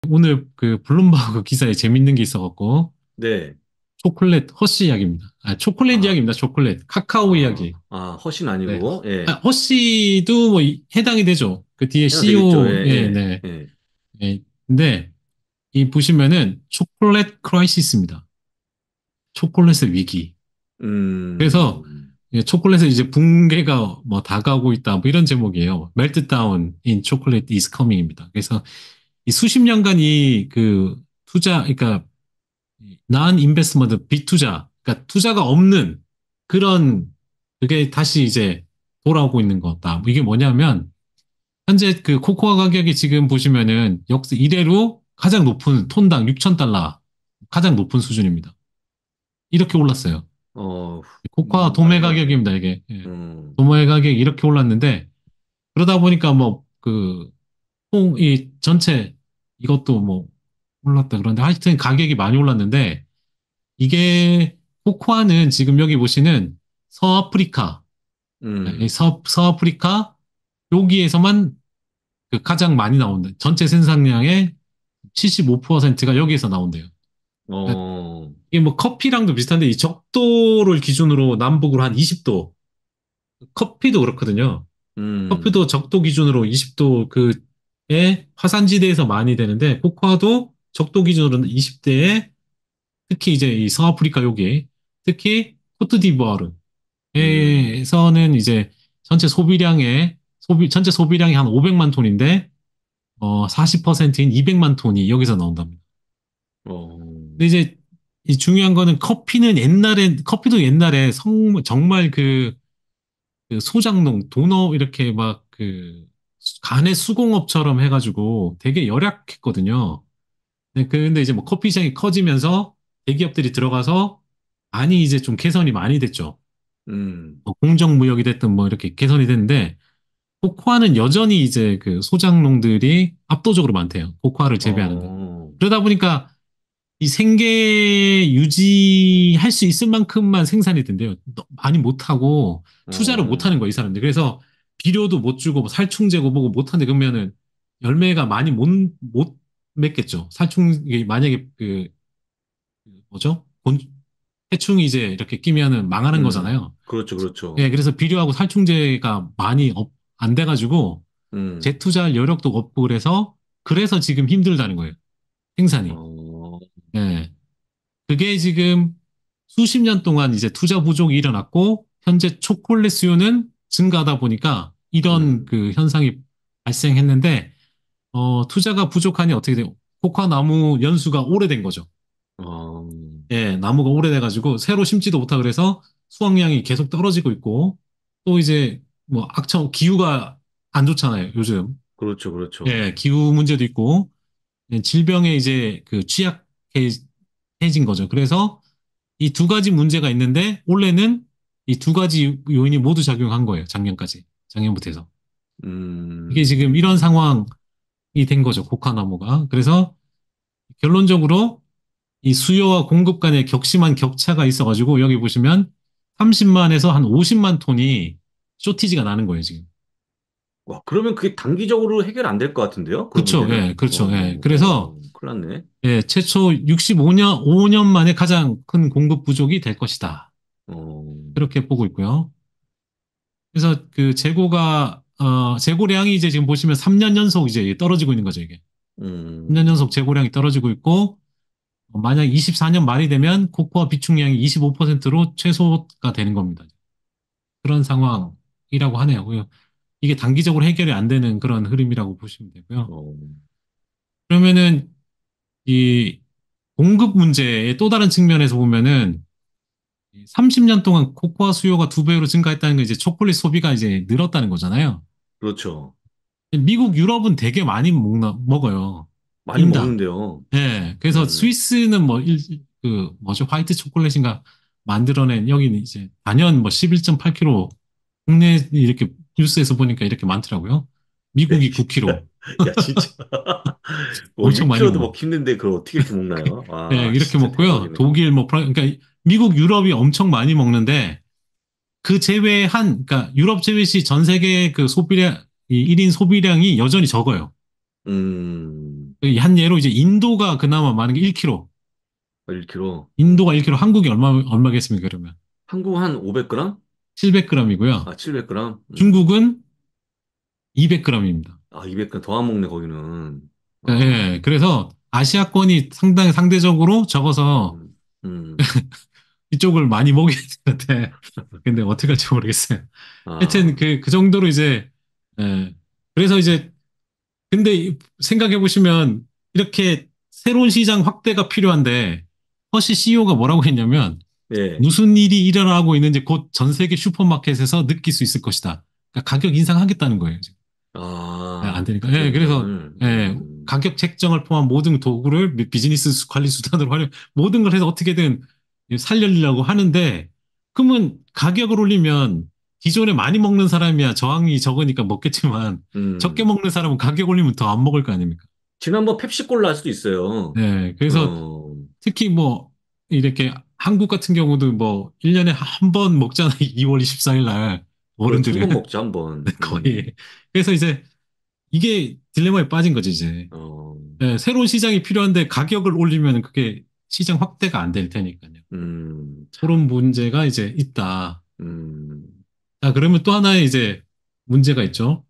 오늘 그 블룸버그 기사에 재밌는 게 있어갖고, 네. 초콜릿 허쉬 이야기입니다. 아, 초콜릿 아, 이야기입니다. 초콜릿. 카카오 이야기. 허신 네. 아니고, 예. 허쉬도 뭐 해당이 되죠. 그 뒤에 해도 되겠죠. 예, CEO, 예, 예, 네. 예. 예. 근데 이 보시면은 초콜릿 크라이시스입니다. 초콜릿의 위기. 그래서 음, 초콜릿의 이제 붕괴가 뭐 다가오고 있다. 뭐 이런 제목이에요. Meltdown in Chocolate is coming입니다. 그래서 이 수십 년간 이 그 투자, 그러니까 non investment 비투자, 그러니까 투자가 없는 그런 그게 다시 이제 돌아오고 있는 거다. 이게 뭐냐면 현재 그 코코아 가격이 지금 보시면은 역대 이래로 가장 높은 톤당 6,000달러 가장 높은 수준입니다. 이렇게 올랐어요. 어, 코코아 도매 말도 안 돼. 가격입니다, 이게. 예. 음, 도매 가격이 이렇게 올랐는데 그러다 보니까 뭐 그 이 전체 이것도 뭐 올랐다 그런데 하여튼 가격이 많이 올랐는데 이게 코코아는 지금 여기 보시는 서아프리카, 이 음, 서아프리카 여기에서만 그 가장 많이 나온다. 전체 생산량의 75%가 여기에서 나온대요. 그러니까 어, 이게 뭐 커피랑도 비슷한데 이 적도를 기준으로 남북으로 한 20도. 커피도 그렇거든요. 음, 커피도 적도 기준으로 20도 그에 화산지대에서 많이 되는데 코코아도 적도 기준으로는 20대에 특히 이제 이 서아프리카 여기 특히 코트디부아르 음, 에서는 이제 전체 소비량이 한 500만 톤인데 40%인 200만 톤이 여기서 나온답니다. 어, 근데 이제 이 중요한 거는 커피도 옛날에 정말 그 소장농 도너 이렇게 막 그 간의 수공업처럼 해가지고 되게 열악했거든요. 근데 이제 뭐 커피 시장이 커지면서 대기업들이 들어가서 많이 이제 좀 개선이 많이 됐죠. 음, 뭐 공정무역이 됐든 뭐 이렇게 개선이 됐는데 코코아는 여전히 이제 그 소작농들이 압도적으로 많대요. 코코아를 재배하는 거. 어, 그러다 보니까 이 생계 유지할 수 있을 만큼만 생산이 된대요. 많이 못하고 투자를 어, 못하는 거야, 이 사람들. 그래서 비료도 못 주고 뭐 살충제고 뭐고 못하는데 그러면은 열매가 많이 못 맺겠죠. 이게 만약에 뭐죠? 해충이 이제 이렇게 끼면은 망하는 거잖아요. 그렇죠, 그렇죠. 예, 그래서 비료하고 살충제가 많이 안 돼가지고 음, 재투자할 여력도 없고 그래서 지금 힘들다는 거예요. 생산이. 어, 예. 그게 지금 수십 년 동안 이제 투자 부족이 일어났고 현재 초콜릿 수요는 증가하다 보니까 이런 음, 그 현상이 발생했는데 투자가 부족하니 어떻게 돼요? 코코아 나무 연수가 오래된 거죠. 어, 예, 나무가 오래돼가지고 새로 심지도 못하고 그래서 수확량이 계속 떨어지고 있고 또 이제 뭐 기후가 안 좋잖아요, 요즘. 그렇죠, 그렇죠. 예, 기후 문제도 있고 질병에 이제 그 취약해진 거죠. 그래서 이 두 가지 문제가 있는데 올해는 이 두 가지 요인이 모두 작용한 거예요. 작년까지. 작년부터 해서. 이게 지금 이런 음, 상황이 된 거죠. 코카나무가. 그래서 결론적으로 이 수요와 공급 간의 격심한 격차가 있어가지고 여기 보시면 30만에서 한 50만 톤이 쇼티지가 나는 거예요, 지금. 와, 그러면 그게 단기적으로 해결 안 될 것 같은데요? 그런 그렇죠. 문제는? 예, 그렇죠. 예. 그래서 큰일 났네. 예, 최초 65년, 5년 만에 가장 큰 공급 부족이 될 것이다. 어, 그렇게 보고 있고요. 그래서 그 재고량이 이제 지금 보시면 3년 연속 이제 떨어지고 있는 거죠, 이게. 3년 음, 연속 재고량이 떨어지고 있고, 만약 24년 말이 되면 코코아 비축량이 25%로 최소가 되는 겁니다. 그런 상황이라고 하네요. 이게 단기적으로 해결이 안 되는 그런 흐름이라고 보시면 되고요. 어, 그러면은 이 공급 문제의 또 다른 측면에서 보면은 30년 동안 코코아 수요가 두 배로 증가했다는 건 이제 초콜릿 소비가 이제 늘었다는 거잖아요. 그렇죠. 미국, 유럽은 되게 많이 먹어요. 많이 인당. 먹는데요. 예. 그래서 음, 스위스는 뭐, 뭐죠? 화이트 초콜릿인가 만들어낸, 여기는 이제 단연 뭐 11.8kg, 국내 이렇게 뉴스에서 보니까 이렇게 많더라고요. 야, 미국이 9kg. 야, 진짜. 뭐, 엄청 많이 6kg도 먹어. 먹기 힘든데, 그걸 어떻게 이렇게 먹나요? 예, 아, 이렇게 진짜 먹고요. 대박이네. 독일, 뭐, 그러니까 미국, 유럽이 엄청 많이 먹는데, 그러니까 유럽 제외 시 전 세계 그 이 1인 소비량이 여전히 적어요. 한 예로 이제 인도가 그나마 많은 게 1kg. 1kg. 인도가 1kg, 한국이 얼마겠습니까, 그러면? 한국 한 500g? 700g이고요. 아, 700g? 중국은 200g입니다. 아, 200g 더 안 먹네, 거기는. 아, 예, 그래서 아시아권이 상당히 상대적으로 적어서 음, 음, 이쪽을 많이 먹여야 되는데, 근데 어떻게 할지 모르겠어요. 하여튼 아, 그 정도로 이제, 예, 그래서 이제, 근데 생각해 보시면 이렇게 새로운 시장 확대가 필요한데, 허시 CEO가 뭐라고 했냐면, 예. 무슨 일이 일어나고 있는지 곧 전 세계 슈퍼마켓에서 느낄 수 있을 것이다. 그러니까 가격 인상하겠다는 거예요, 지금. 예, 안 아, 되니까. 가격 예, 그래서, 인상을, 가격 책정을 포함한 모든 도구를 비즈니스 관리 수단으로 모든 걸 해서 어떻게든 살려려고 하는데, 그러면 가격을 올리면 기존에 많이 먹는 사람이야 저항이 적으니까 먹겠지만, 적게 음. 먹는 사람은 가격 올리면 더 안 먹을 거 아닙니까? 지난번 펩시콜라 할 수도 있어요. 네, 그래서 어, 특히 뭐, 이렇게 한국 같은 경우도 뭐, 1년에 한 번 먹잖아요. 2월 24일 날. 그렇지, 한 어른들은. 번 먹지, 한 번. 거의. 그래서 이제 이게 딜레마에 빠진 거지, 이제. 어, 네, 새로운 시장이 필요한데 가격을 올리면 그게 시장 확대가 안 될 테니까요. 그런 참, 문제가 이제 있다. 음, 자, 그러면 또 하나의 이제 문제가 있죠.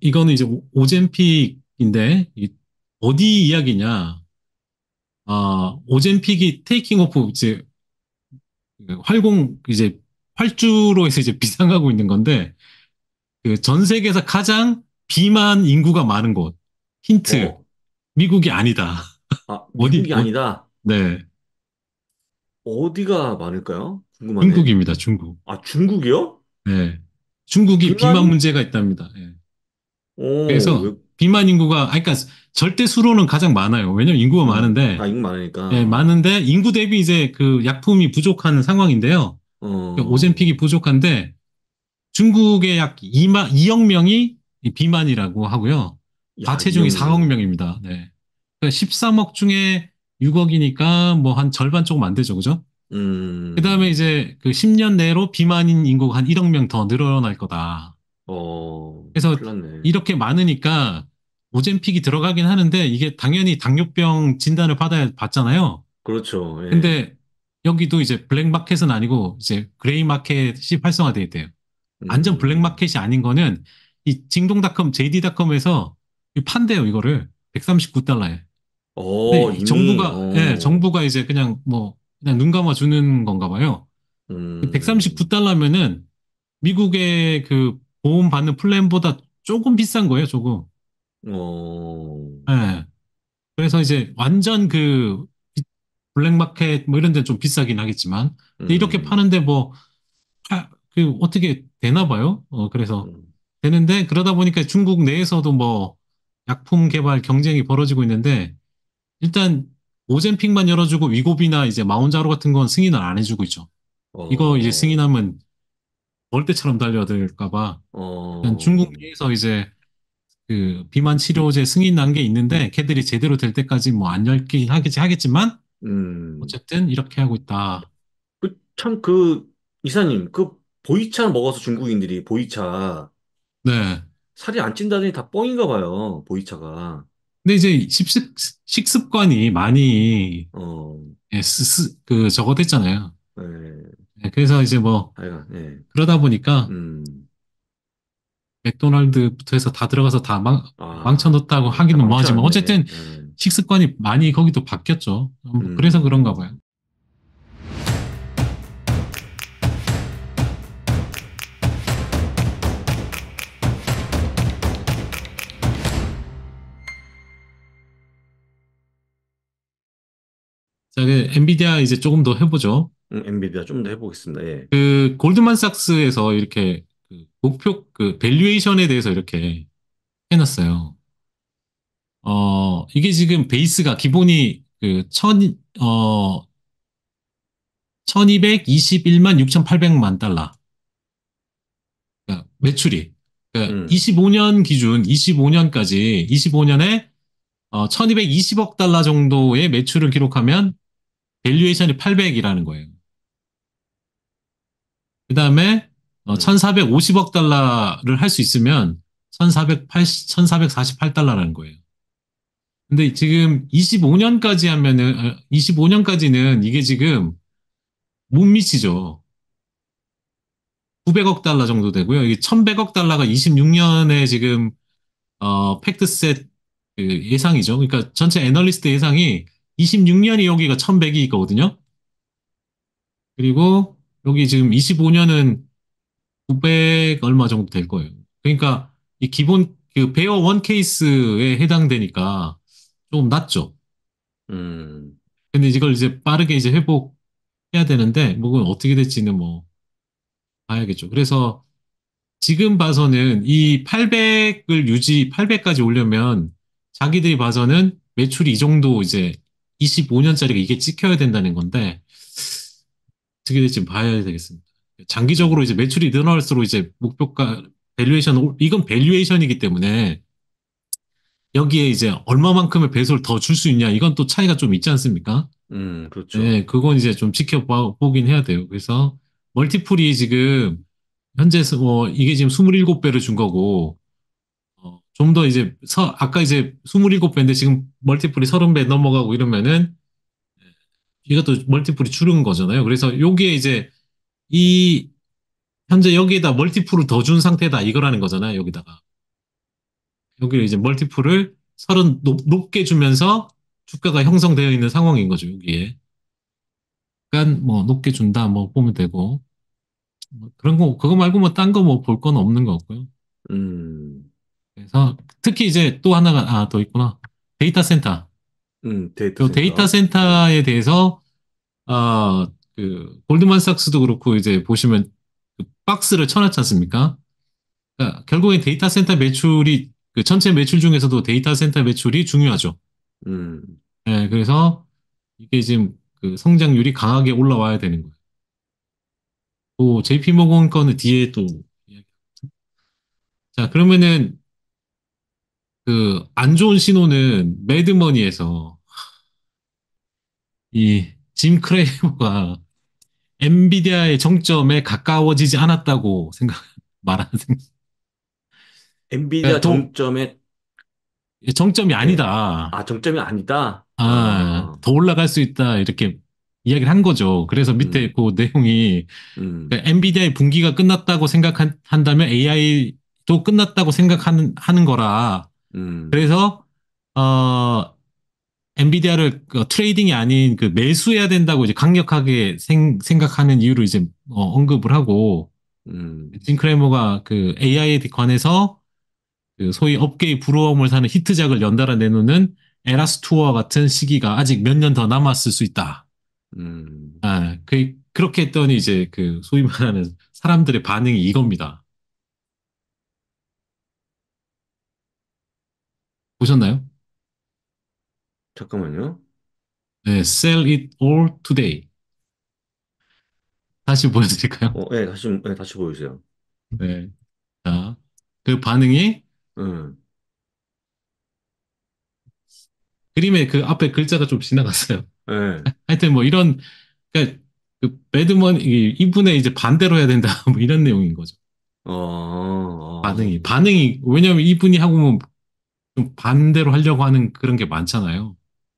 이거는 이제 오젠픽인데, 어디 이야기냐. 오젠픽이 테이킹 오프 이제 활공 이제 활주로 해서 이제 비상하고 있는 건데, 그 전 세계에서 가장 비만 인구가 많은 곳. 힌트. 어, 미국이 아니다. 어디, 미국이 아니다. 네. 어디가 많을까요? 궁금하네. 중국입니다, 중국. 아, 중국이요? 네. 중국이 비만 비만? 문제가 있답니다. 예. 왜, 그래서 비만 인구가, 그러니까 절대 수로는 가장 많아요. 왜냐면 인구가 많은데, 인구 많으니까, 예, 많은데 인구 대비 이제 그 약품이 부족한 상황인데요. 그러니까 어, 오젬픽이 부족한데 중국의 약 2억 명이 이 비만이라고 하고요. 야, 과체중이 4억 2억 명입니다. 네. 그러니까 13억 중에 6억이니까 뭐 한 절반 조금 안 되죠, 그죠? 그 다음에 명. 이제 그 10년 내로 비만인 인구가 한 1억 명 더 늘어날 거다. 그래서 큰일 났네. 이렇게 많으니까 오젬픽이 들어가긴 하는데 이게 당연히 당뇨병 진단을 받잖아요. 그렇죠, 예. 근데 여기도 이제 블랙마켓은 아니고 이제 그레이 마켓이 활성화되어 있대요. 완전 음, 블랙마켓이 아닌 거는 이 징동닷컴, JD닷컴에서 판대요, 이거를. 139달러에. 근데 이 이미, 정부가 이제 그냥 뭐, 그냥 눈 감아 주는 건가 봐요. 음, 139달러면은 미국의 그 보험 받는 플랜보다 조금 비싼 거예요, 조금. 어, 예. 그래서 이제 완전 그 블랙마켓 뭐 이런 데는 좀 비싸긴 하겠지만 근데 이렇게 음, 파는데 뭐 그 어떻게 되나 봐요. 그래서 음, 되는데 그러다 보니까 중국 내에서도 뭐 약품 개발 경쟁이 벌어지고 있는데 일단 오젬픽만 열어주고 위고비나 이제 마운자로 같은 건 승인을 안 해주고 있죠. 이거 이제 어, 승인하면 벌떼처럼 달려들까 봐 일단 어, 중국 내에서 이제 그 비만 치료제 승인 난 게 있는데 걔들이 제대로 될 때까지 뭐 안 열긴 하겠지만 음. 어쨌든 이렇게 하고 있다. 참 이사님, 보이차 먹어서 중국인들이 보이차, 네. 살이 안 찐다더니 다 뻥인가 봐요, 보이차가. 근데 이제 식습관이 많이 어, 예, 저거 됐잖아요. 예, 네, 그래서 이제 뭐 하여간, 예, 그러다 보니까 음, 맥도날드부터 해서 다 들어가서 다 망쳐놓았다고 다 하기는 뭐하지만 망쳐놨네. 어쨌든 예, 식습관이 많이 거기도 바뀌었죠. 뭐 그래서 그런가 음. 봐요. 자, 그 엔비디아 이제 조금 더 해보죠. 엔비디아 좀 더 해보겠습니다. 예. 그 골드만삭스에서 이렇게 그 목표 그 밸류에이션에 대해서 이렇게 해놨어요. 이게 지금 베이스가 기본이 그 어, 1221만 6,800만 달러. 그러니까 매출이. 그러니까 음, 25년 기준 25년까지 25년에 1220억 달러 정도의 매출을 기록하면 밸류에이션이 800이라는 거예요. 그 다음에 음, 1450억 달러를 할 수 있으면 1480, 1448달러라는 거예요. 근데 지금 25년까지 하면은, 25년까지는 이게 지금 못 미치죠. 900억 달러 정도 되고요. 이게 1100억 달러가 26년에 지금, 팩트셋 그 예상이죠. 그러니까 전체 애널리스트 예상이 26년이 여기가 1100이 거거든요. 그리고 여기 지금 25년은 900 얼마 정도 될 거예요. 그러니까 이 기본 그 베어 원 케이스에 해당되니까 조금 낮죠. 음, 근데 이걸 이제 빠르게 이제 회복해야 되는데, 뭐, 그건 어떻게 될지는 뭐, 봐야겠죠. 그래서 지금 봐서는 이 800을 800까지 오려면 자기들이 봐서는 매출이 이 정도 이제 25년짜리가 이게 찍혀야 된다는 건데, 어떻게 될지 봐야 되겠습니다. 장기적으로 이제 음, 매출이 늘어날수록 이제 목표가, 밸류에이션, 이건 밸류에이션이기 때문에 여기에 이제 얼마만큼의 배수를 더 줄 수 있냐, 이건 또 차이가 좀 있지 않습니까? 그렇죠. 네, 그건 이제 좀 지켜보긴 해야 돼요. 그래서 멀티플이 지금 현재 이게 지금 27배를 준 거고 좀 더 이제 아까 이제 27배인데 지금 멀티플이 30배 넘어가고 이러면은 이것도 멀티플이 줄은 거잖아요. 그래서 요게 이제 이 현재 여기에다 멀티플을 더 준 상태다 이거라는 거잖아요. 여기다가 여기를 이제 멀티플을 30 높게 주면서 주가가 형성되어 있는 상황인 거죠. 여기에. 약간 뭐 높게 준다 뭐 보면 되고 뭐 그런 거 그거 말고 뭐 딴 거 뭐 볼 건 없는 것 같고요. 음, 그래서 특히 이제 또 하나가 더 있구나. 데이터 센터. 데이터 요 데이터 센터. 네. 센터에 대해서 어, 그 골드만삭스도 그렇고 이제 보시면 그 박스를 쳐놨지 않습니까? 그러니까 결국엔 데이터 센터 매출이 그 전체 매출 중에서도 데이터 센터 매출이 중요하죠. 음, 예, 그래서 이게 지금 그 성장률이 강하게 올라와야 되는 거예요. 또 JP 모건 거는 뒤에 또 자, 그러면은 그 안 좋은 신호는 매드머니에서 이 짐 크레이머가 엔비디아의 정점에 가까워지지 않았다고 말하는 엔비디아 그러니까 정점에, 정점이 예. 아니다. 아, 정점이 아니다. 더 올라갈 수 있다 이렇게 이야기를 한 거죠. 그래서 밑에 음, 그 내용이 음, 그러니까 엔비디아의 분기가 끝났다고 생각한다면 AI도 끝났다고 생각하는 거라. 음, 그래서 어 엔비디아를 트레이딩이 아닌 그 매수해야 된다고 이제 강력하게 생각하는 이유로 이제 언급을 하고 음, 짐 크레머가 그 AI에 관해서 그 소위 업계의 부러움을 사는 히트작을 연달아 내놓는 에라스 투어와 같은 시기가 아직 몇 년 더 남았을 수 있다. 음. 그렇게 했더니 이제 그 소위 말하는 사람들의 반응이 이겁니다. 보셨나요? 잠깐만요. 네, sell it all today. 다시 보여드릴까요? 예, 다시 보여주세요. 네. 자, 그 반응이 음, 그림의 그 앞에 글자가 좀 지나갔어요. 예, 하여튼 뭐 이런 그러니까 그 배드먼 이분의 이제 반대로 해야 된다 뭐 이런 내용인 거죠. 반응이 왜냐면 이분이 하고 뭐 좀 반대로 하려고 하는 그런 게 많잖아요.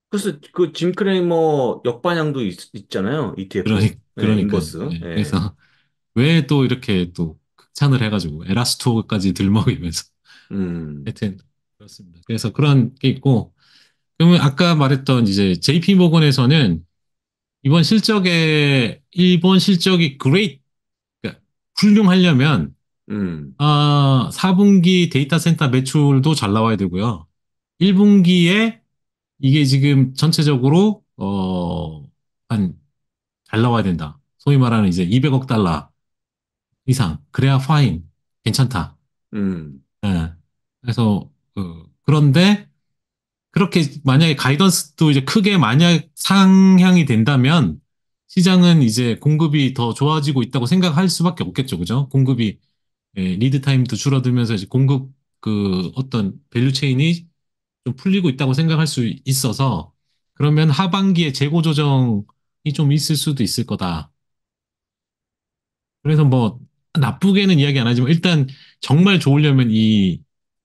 그래서 그 짐 크레이머 역반향도 있잖아요. ETF. 예, 그러니까요. 인버스. 예, 예. 그래서 왜 또 이렇게 또 극찬을 해가지고 에라스토어까지 들먹이면서 음, 하여튼 그렇습니다. 그래서 그런 게 있고 그러면 아까 말했던 이제 JP 모건에서는 이번 실적에 일본 실적이 그레이트 그러니까 훌륭하려면 음, 4분기 데이터 센터 매출도 잘 나와야 되고요. 1분기에 이게 지금 전체적으로 한 잘 나와야 된다. 소위 말하는 이제 200억 달러 이상. 그래야 파인. 괜찮다. 음, 예. 그래서 그런데 그렇게 만약에 가이던스도 이제 크게 만약 상향이 된다면 시장은 이제 공급이 더 좋아지고 있다고 생각할 수밖에 없겠죠. 그죠? 공급이 리드 타임도 줄어들면서 이제 공급 그 어떤 밸류 체인이 좀 풀리고 있다고 생각할 수 있어서 그러면 하반기에 재고 조정이 좀 있을 수도 있을 거다. 그래서 뭐 나쁘게는 이야기 안 하지만 일단 정말 좋으려면 이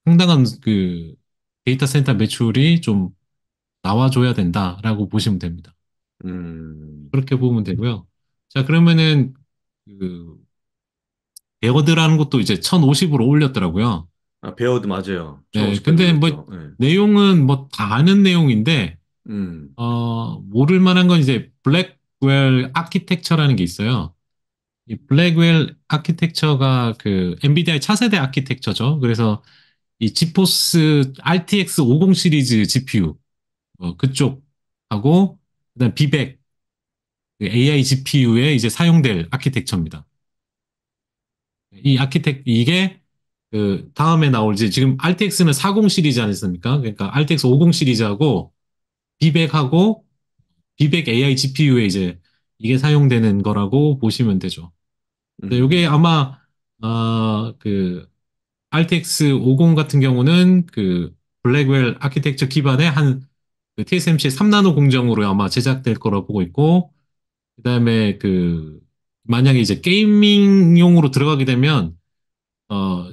상당한 그 데이터 센터 매출이 좀 나와줘야 된다라고 보시면 됩니다. 음. 그렇게 보면 되고요. 자, 그러면은 그 베어드라는 것도 이제 1050으로 올렸더라고요. 아, 베어드 맞아요. 네, 1050까지 근데 뭐 올렸죠. 네. 내용은 뭐 다 아는 내용인데 음. 모를 만한 건 이제 블랙웰 아키텍처라는 게 있어요. 이 블랙웰 아키텍처가 그 엔비디아의 차세대 아키텍처죠. 그래서 이 지포스 RTX 50 시리즈 GPU 그쪽하고 그다음 비백 AI GPU에 이제 사용될 아키텍처입니다. 이 이게 그 다음에 나올 이제 지금 RTX는 40 시리즈 아니습니까? 그러니까 RTX 50 시리즈하고 비백하고 비백 AI GPU에 이제 이게 사용되는 거라고 보시면 되죠. 근데 이게 음. 아마 그 RTX 50 같은 경우는 그 블랙웰 아키텍처 기반의 한그 TSMC 3나노 공정으로 아마 제작될 거라고 보고 있고, 그다음에 그 만약에 이제 게이밍용으로 들어가게 되면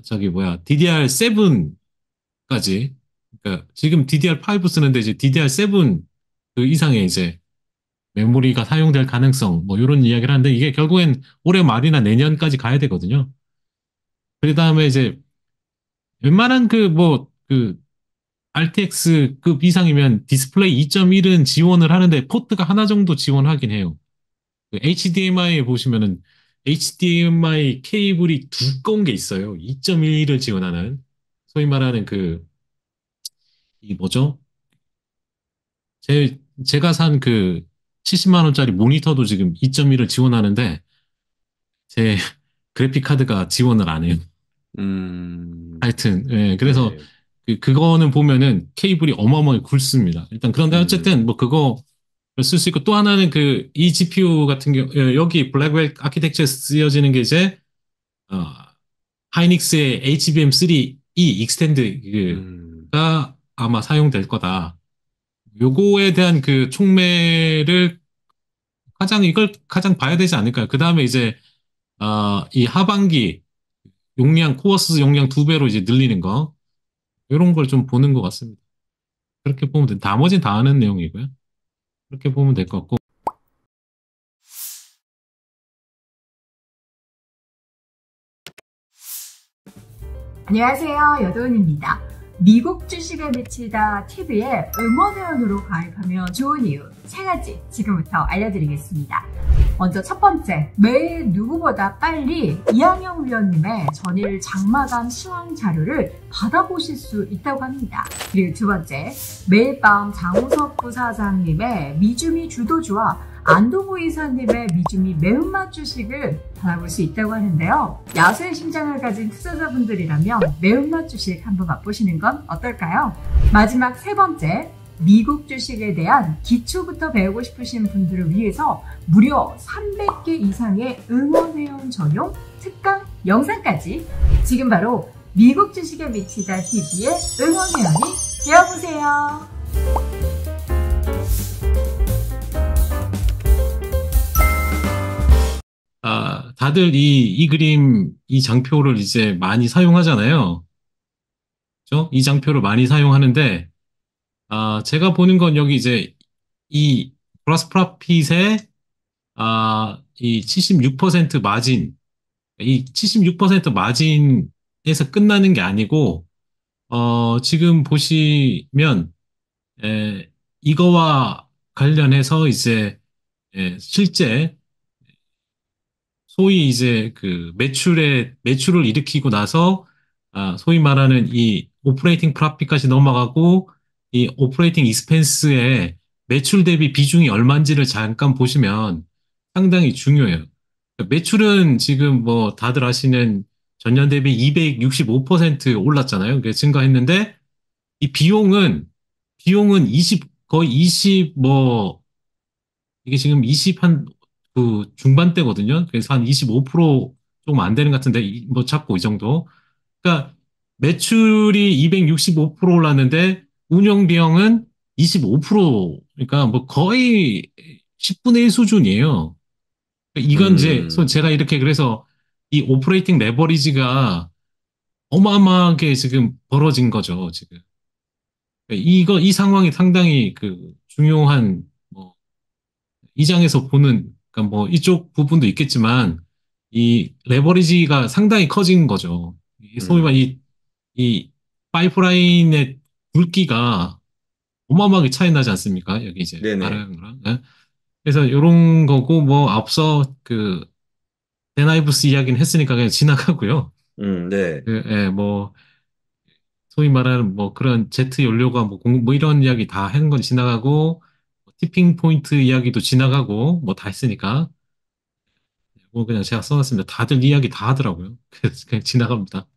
저기 뭐야 DDR7까지, 그러니까 지금 DDR5 쓰는데 이제 DDR7 그 이상의 이제 메모리가 사용될 가능성 뭐 이런 이야기를 하는데 이게 결국엔 올해 말이나 내년까지 가야 되거든요. 그 다음에 이제 웬만한 그 RTX급 이상이면 디스플레이 2.1은 지원을 하는데 포트가 하나 정도 지원하긴 해요. 그 HDMI에 보시면은 HDMI 케이블이 두꺼운 게 있어요. 2.1을 지원하는 소위 말하는 이 뭐죠? 제가 산 그 70만 원짜리 모니터도 지금 2.1을 지원하는데 제 그래픽 카드가 지원을 안 해요. 하여튼, 예, 그래서 네. 그거는 보면은 케이블이 어마어마하게 굵습니다. 일단, 그런데 어쨌든 음. 뭐 그거 쓸 수 있고 또 하나는 이 GPU 같은 경우, 여기 블랙웰 아키텍처에 쓰여지는 게 이제, 어, 하이닉스의 HBM3E 음. 익스텐드가 아마 사용될 거다. 요거에 대한 그 촉매를 이걸 가장 봐야 되지 않을까요? 그 다음에 이제, 이 하반기 코어스 용량 2배로 이제 늘리는 거. 이런 걸 좀 보는 것 같습니다. 그렇게 보면 나머지는 다 아는 내용이고요. 그렇게 보면 될 것 같고. 안녕하세요. 여도은입니다. 미국 주식에 미치다 TV에 응원회원으로 가입하면 좋은 이유 3가지 지금부터 알려드리겠습니다. 먼저 첫 번째, 매일 누구보다 빨리 이항영 위원님의 전일 장마감 시황 자료를 받아보실 수 있다고 합니다. 그리고 두 번째, 매일 밤 장우석 부사장님의 미주미 주도주와 안동호 이사님의 미주미 매운맛 주식을 받아볼 수 있다고 하는데요. 야수의 심장을 가진 투자자분들이라면 매운맛 주식 한번 맛보시는 건 어떨까요? 마지막 세 번째, 미국 주식에 대한 기초부터 배우고 싶으신 분들을 위해서 무려 300개 이상의 응원회원 전용 특강 영상까지 지금 바로 미국 주식에 미치다 TV의 응원회원이 되어보세요. 다들 이 그림, 이 장표를 이제 많이 사용하잖아요. 그죠? 이 장표를 많이 사용하는데, 제가 보는 건 여기 이제 이 그라스 프라핏의 이 76% 마진, 이 76% 마진에서 끝나는 게 아니고, 지금 보시면, 이거와 관련해서 이제, 실제 소위 이제 매출을 일으키고 나서, 소위 말하는 이 오퍼레이팅 프로핏까지 넘어가고, 이 오퍼레이팅 익스펜스의 매출 대비 비중이 얼마인지를 잠깐 보시면 상당히 중요해요. 매출은 지금 뭐 다들 아시는 전년 대비 265% 올랐잖아요. 그게 증가했는데, 이 비용은 거의 20 이게 지금 20 중반대거든요. 그래서 한 25% 조금 안 되는 것 같은데, 뭐 잡고 이 정도. 그러니까 매출이 265% 올랐는데, 운영 비용은 25%, 그러니까 뭐 거의 10분의 1 수준이에요. 그러니까 이건 이제, 음. 제가 이렇게 그래서 이 오퍼레이팅 레버리지가 어마어마하게 지금 벌어진 거죠, 지금. 이 상황이 상당히 그 중요한, 뭐, 이 장에서 보는, 그러니까 뭐, 이쪽 부분도 있겠지만, 이 레버리지가 상당히 커진 거죠. 소위 말 음, 이 파이프라인의 굵기가 어마어마하게 차이 나지 않습니까? 여기 이제 네네. 말하는 거랑. 예? 그래서 이런 거고, 뭐, 앞서 그, 데나이브스 이야기는 했으니까 그냥 지나가고요. 네. 뭐, 소위 말하는 뭐 그런 제트 연료가 뭐 이런 이야기 다 하는 건 지나가고, 티핑 포인트 이야기도 지나가고, 뭐 다 했으니까. 뭐 그냥 제가 써놨습니다. 다들 이야기 다 하더라고요. 그래서 그냥 지나갑니다.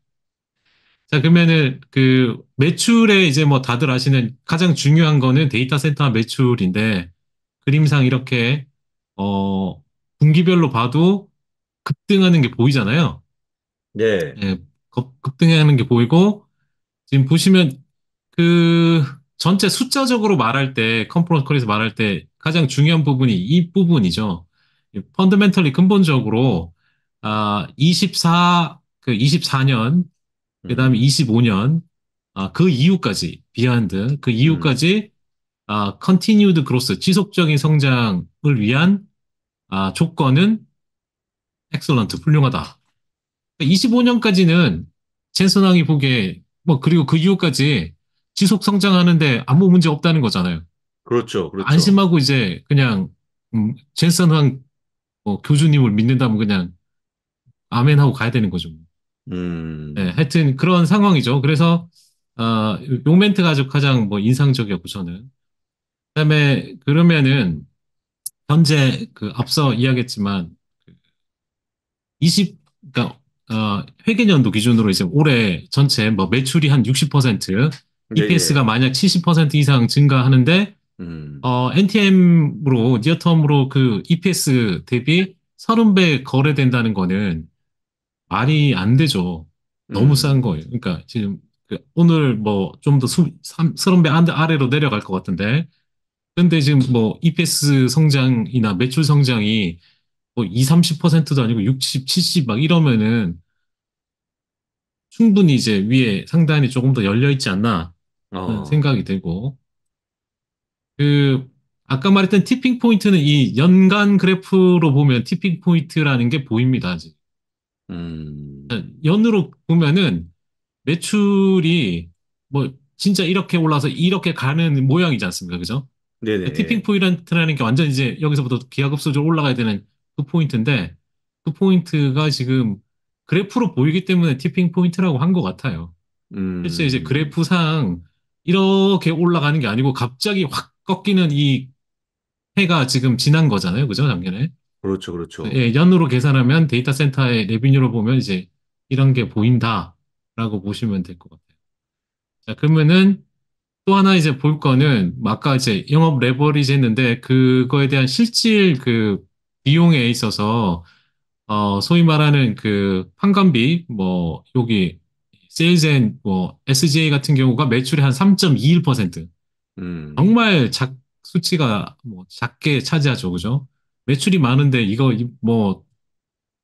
자, 그러면은 그 매출에 이제 뭐 다들 아시는 가장 중요한 거는 데이터 센터 매출인데, 그림상 이렇게, 어, 분기별로 봐도 급등하는 게 보이잖아요. 네. 예, 급등하는 게 보이고, 지금 보시면 그 전체 숫자적으로 말할 때, 컨퍼런스 콜에서 말할 때 가장 중요한 부분이 이 부분이죠. 펀더멘털리 근본적으로 24년, 그다음에 음, 25년, 그 이후까지 비하인드 그 음, 이후까지 컨티뉴드 그로스 지속적인 성장을 위한 조건은 엑설런트 훌륭하다. 25년까지는 젠슨왕이 보기에 뭐 그리고 그 이후까지 지속 성장하는데 아무 문제 없다는 거잖아요. 그렇죠. 그렇죠. 안심하고 이제 그냥 젠슨왕 교주님을 믿는다면 그냥 아멘하고 가야 되는 거죠. 네, 음, 하여튼 그런 상황이죠. 그래서 요 멘트가 아주 가장 뭐 인상적이었고 저는. 그다음에 그러면은 현재 그 앞서 이야기했지만 20, 그러니까, 회계연도 기준으로 이제 올해 전체 뭐 매출이 한 60%, 예, EPS가 예. 만약 70% 이상 증가하는데, 음, NTM으로, 니어텀으로 그 EPS 대비 30배 거래된다는 거는 말이 안 되죠. 너무 싼 음, 거예요. 그러니까 지금 오늘 뭐 좀 더 30배 아래로 내려갈 것 같은데, 근데 지금 뭐 EPS 성장이나 매출 성장이 뭐 2, 30%도 아니고 60, 70 막 이러면은 충분히 이제 위에 상단이 조금 더 열려 있지 않나 하는 어, 생각이 들고 그 아까 말했던 티핑 포인트는 이 연간 그래프로 보면 티핑 포인트라는 게 보입니다. 아직. 연으로 보면은 매출이 뭐 진짜 이렇게 올라서 이렇게 가는 모양이지 않습니까? 그죠? 네네, 티핑 예. 포인트라는 게 완전 이제 여기서부터 기하급수적으로 올라가야 되는 그 포인트인데 그 포인트가 지금 그래프로 보이기 때문에 티핑 포인트라고 한 것 같아요. 실제 이제 음, 그래프상 이렇게 올라가는 게 아니고 갑자기 확 꺾이는 이 해가 지금 지난 거잖아요. 그죠? 작년에. 그렇죠, 그렇죠. 예, 연으로 계산하면 데이터 센터의 레비뉴를 보면 이제 이런 게 보인다라고 보시면 될 것 같아요. 자, 그러면은 또 하나 이제 볼 거는 아까 이제 영업 레버리지 했는데 그거에 대한 실질 그 비용에 있어서 소위 말하는 그 판관비 뭐 여기 세일즈 앤뭐 SGA 같은 경우가 매출의 한 3.21% 음, 정말 수치가 뭐 작게 차지하죠. 그죠? 매출이 많은데 이거 뭐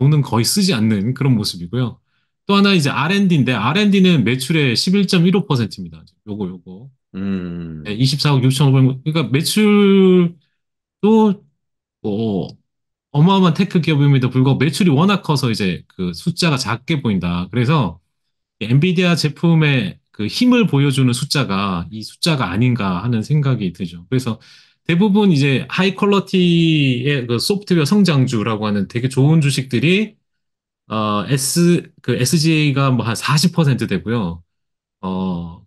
돈은 거의 쓰지 않는 그런 모습이고요. 또 하나 이제 R&D인데 R&D는 매출의 11.15%입니다. 요거. 네, 음, 24억 6,500만. 그러니까 매출도 뭐 어마어마한 테크 기업임에도 불구하고 매출이 워낙 커서 이제 그 숫자가 작게 보인다. 그래서 엔비디아 제품의 그 힘을 보여주는 숫자가 이 숫자가 아닌가 하는 생각이 들죠. 그래서 대부분 이제 하이 퀄러티의 그 소프트웨어 성장주라고 하는 되게 좋은 주식들이 SGA가 뭐 한 40% 되고요.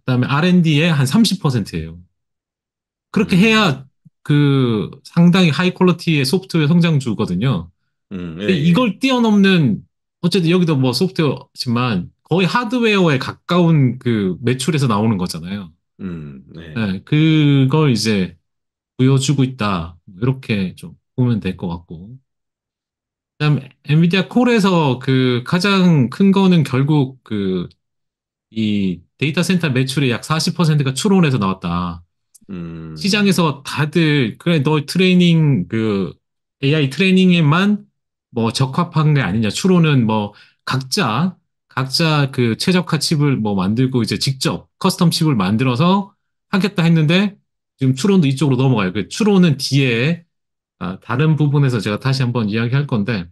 그다음에 R&D의 한 30%예요. 그렇게 음, 해야 그 상당히 하이 퀄러티의 소프트웨어 성장주거든요. 예, 근데 예. 이걸 뛰어넘는 어쨌든 여기도 뭐 소프트웨어지만 거의 하드웨어에 가까운 그 매출에서 나오는 거잖아요. 네. 네, 그걸 이제 보여주고 있다. 이렇게 좀 보면 될 것 같고. 그다음 엔비디아 콜에서 그 가장 큰 거는 결국 그 이 데이터 센터 매출의 약 40%가 추론에서 나왔다. 음, 시장에서 다들 그래 너 트레이닝 그 AI 트레이닝에만 뭐 적합한 게 아니냐 추론은 뭐 각자 각자 그 최적화 칩을 뭐 만들고 이제 직접 커스텀 칩을 만들어서 하겠다 했는데 지금 추론도 이쪽으로 넘어가요. 그 추론은 뒤에 다른 부분에서 제가 다시 한번 이야기할 건데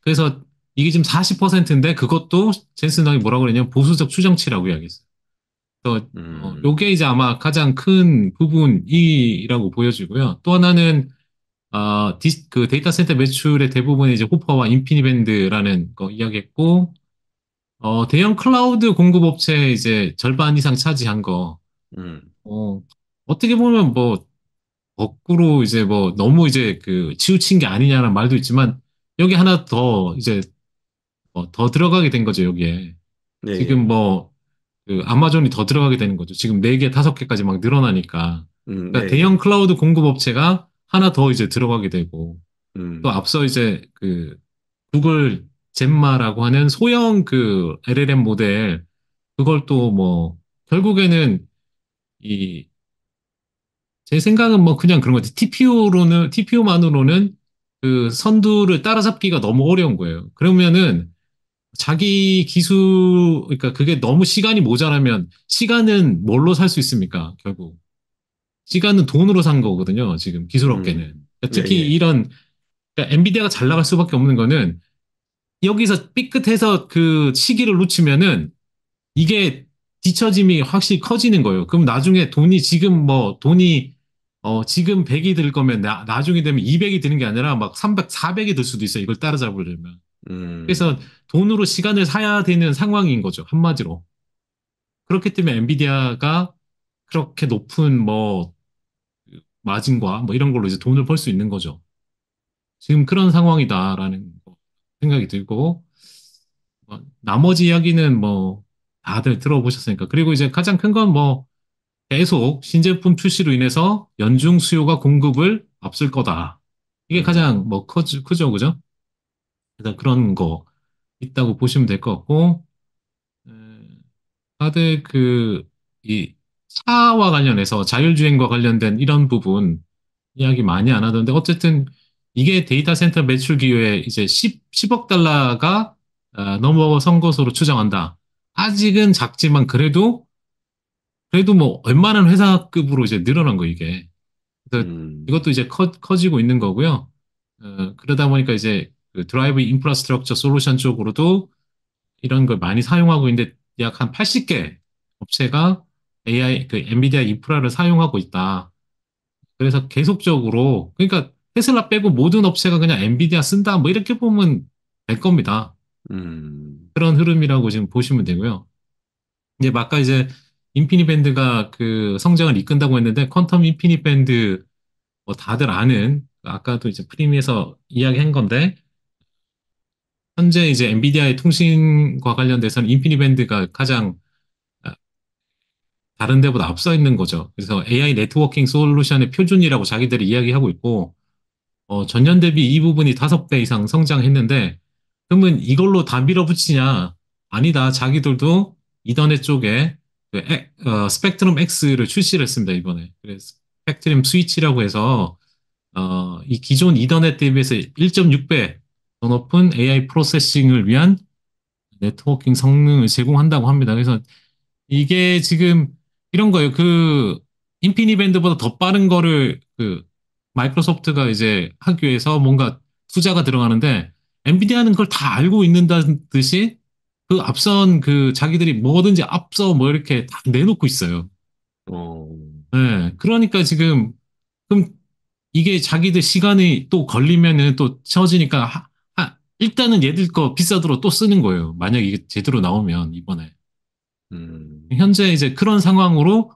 그래서 이게 지금 40%인데 그것도 젠슨당이 뭐라고 그랬냐면 보수적 추정치라고 이야기했어요. 그래서 요게 이제 아마 가장 큰 부분이라고 보여지고요. 또 하나는 그 데이터 센터 매출의 대부분이 이제 호퍼와 인피니밴드라는 거 이야기했고 대형 클라우드 공급업체 이제 절반 이상 차지한 거 음, 어, 어떻게 보면 뭐 거꾸로 이제 뭐 너무 이제 그 치우친 게 아니냐는 말도 있지만 여기 하나 더 이제 더 들어가게 된 거죠, 여기에. 네, 지금 예. 뭐 그 아마존이 더 들어가게 되는 거죠. 지금 4개, 5개까지 막 늘어나니까. 네, 그러니까 대형 예. 클라우드 공급업체가 하나 더 이제 들어가게 되고 또 음, 앞서 이제 그 구글 젬마라고 하는 소형 그 LLM 모델 그걸 또 뭐 결국에는 이 제 생각은 뭐 그냥 그런 거지. TPU만으로는 그 선두를 따라잡기가 너무 어려운 거예요. 그러면은 자기 기술, 그러니까 그게 너무 시간이 모자라면 시간은 뭘로 살 수 있습니까? 결국. 시간은 돈으로 산 거거든요. 지금 기술업계는. 그러니까 예, 특히 예. 이런 그러니까 엔비디아가 잘 나갈 수밖에 없는 거는 여기서 삐끗해서 그 시기를 놓치면은 이게 뒤처짐이 확실히 커지는 거예요. 그럼 나중에 돈이 지금 뭐 돈이 지금 100이 들 거면 나중에 되면 200이 드는 게 아니라 막 300, 400이 들 수도 있어요. 이걸 따라잡으려면. 그래서 음, 돈으로 시간을 사야 되는 상황인 거죠. 한마디로. 그렇기 때문에 엔비디아가 그렇게 높은 뭐 마진과 뭐 이런 걸로 이제 돈을 벌 수 있는 거죠. 지금 그런 상황이다라는 생각이 들고 나머지 이야기는 뭐 다들 들어보셨으니까. 그리고 이제 가장 큰 건 뭐 계속 신제품 출시로 인해서 연중 수요가 공급을 앞설 거다. 이게 가장 뭐 크죠, 그죠? 그래서 그런 거 있다고 보시면 될 것 같고, 에, 다들 이 차와 관련해서 자율주행과 관련된 이런 부분 이야기 많이 안 하던데, 어쨌든 이게 데이터 센터 매출 기여에 이제 10억 달러가 넘어선 것으로 추정한다. 아직은 작지만 그래도 뭐 웬만한 회사급으로 이제 늘어난 거 이게. 그래서 음, 이것도 이제 커지고 있는 거고요. 그러다 보니까 이제 그 드라이브 인프라스트럭처 솔루션 쪽으로도 이런 걸 많이 사용하고 있는데 약 한 80개 업체가 AI, 그 엔비디아 인프라를 사용하고 있다. 그래서 계속적으로, 그러니까 테슬라 빼고 모든 업체가 그냥 엔비디아 쓴다. 뭐 이렇게 보면 될 겁니다. 음, 그런 흐름이라고 지금 보시면 되고요. 이제 아까 이제 인피니밴드가 그 성장을 이끈다고 했는데 퀀텀 인피니밴드 뭐 다들 아는 아까도 이제 프리미에서 이야기한 건데 현재 이제 엔비디아의 통신과 관련돼서는 인피니밴드가 가장 아, 다른 데보다 앞서 있는 거죠. 그래서 AI 네트워킹 솔루션의 표준이라고 자기들이 이야기하고 있고 전년 대비 이 부분이 5배 이상 성장했는데 그러면 이걸로 다 밀어붙이냐? 아니다. 자기들도 이더넷 쪽에 스펙트럼 X를 출시를 했습니다, 이번에. 그래서 스펙트럼 스위치라고 해서 이 기존 이더넷 대비해서 1.6배 더 높은 AI 프로세싱을 위한 네트워킹 성능을 제공한다고 합니다. 그래서 이게 지금 이런 거예요. 그 인피니밴드보다 더 빠른 거를 그 마이크로소프트가 이제 하기 위해서 뭔가 투자가 들어가는데 엔비디아는 그걸 다 알고 있는다는 듯이 그 앞선 그 자기들이 뭐든지 앞서 뭐 이렇게 다 내놓고 있어요. 어, 네, 그러니까 지금 그럼 이게 자기들 시간이 또 걸리면은 또 채워지니까 일단은 얘들 거 비싸도록 또 쓰는 거예요. 만약 이게 제대로 나오면 이번에. 음, 현재 이제 그런 상황으로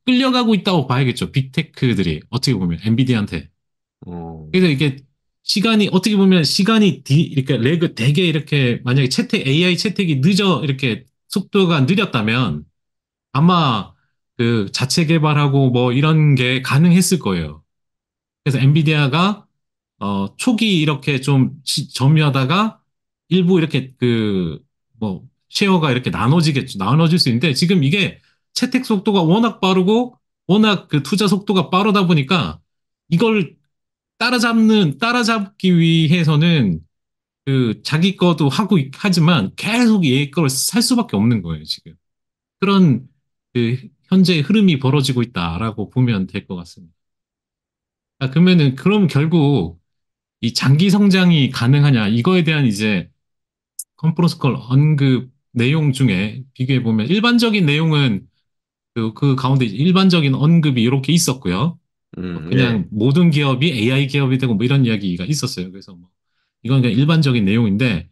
끌려가고 있다고 봐야겠죠. 빅테크들이 어떻게 보면 엔비디아한테. 어, 그래서 이게 시간이 어떻게 보면 시간이 이렇게 레그 되게 이렇게 만약에 AI 채택이 이렇게 속도가 느렸다면 아마 그 자체 개발하고 뭐 이런 게 가능했을 거예요. 그래서 엔비디아가 초기 이렇게 좀 점유하다가 일부 이렇게 뭐 쉐어가 이렇게 나눠질 수 있는데 지금 이게 채택 속도가 워낙 빠르고 워낙 그 투자 속도가 빠르다 보니까 이걸 따라잡기 위해서는 자기 거도 하지만 계속 얘 거를 살 수밖에 없는 거예요, 지금. 그런 현재 흐름이 벌어지고 있다라고 보면 될 것 같습니다. 그러면은 그럼 결국 이 장기 성장이 가능하냐 이거에 대한 이제 컨퍼런스 콜 언급 내용 중에 비교해 보면 일반적인 내용은 그 가운데 일반적인 언급이 이렇게 있었고요. 그냥 예. 모든 기업이 AI 기업이 되고 뭐 이런 이야기가 있었어요. 그래서 뭐 이건 그냥 일반적인 내용인데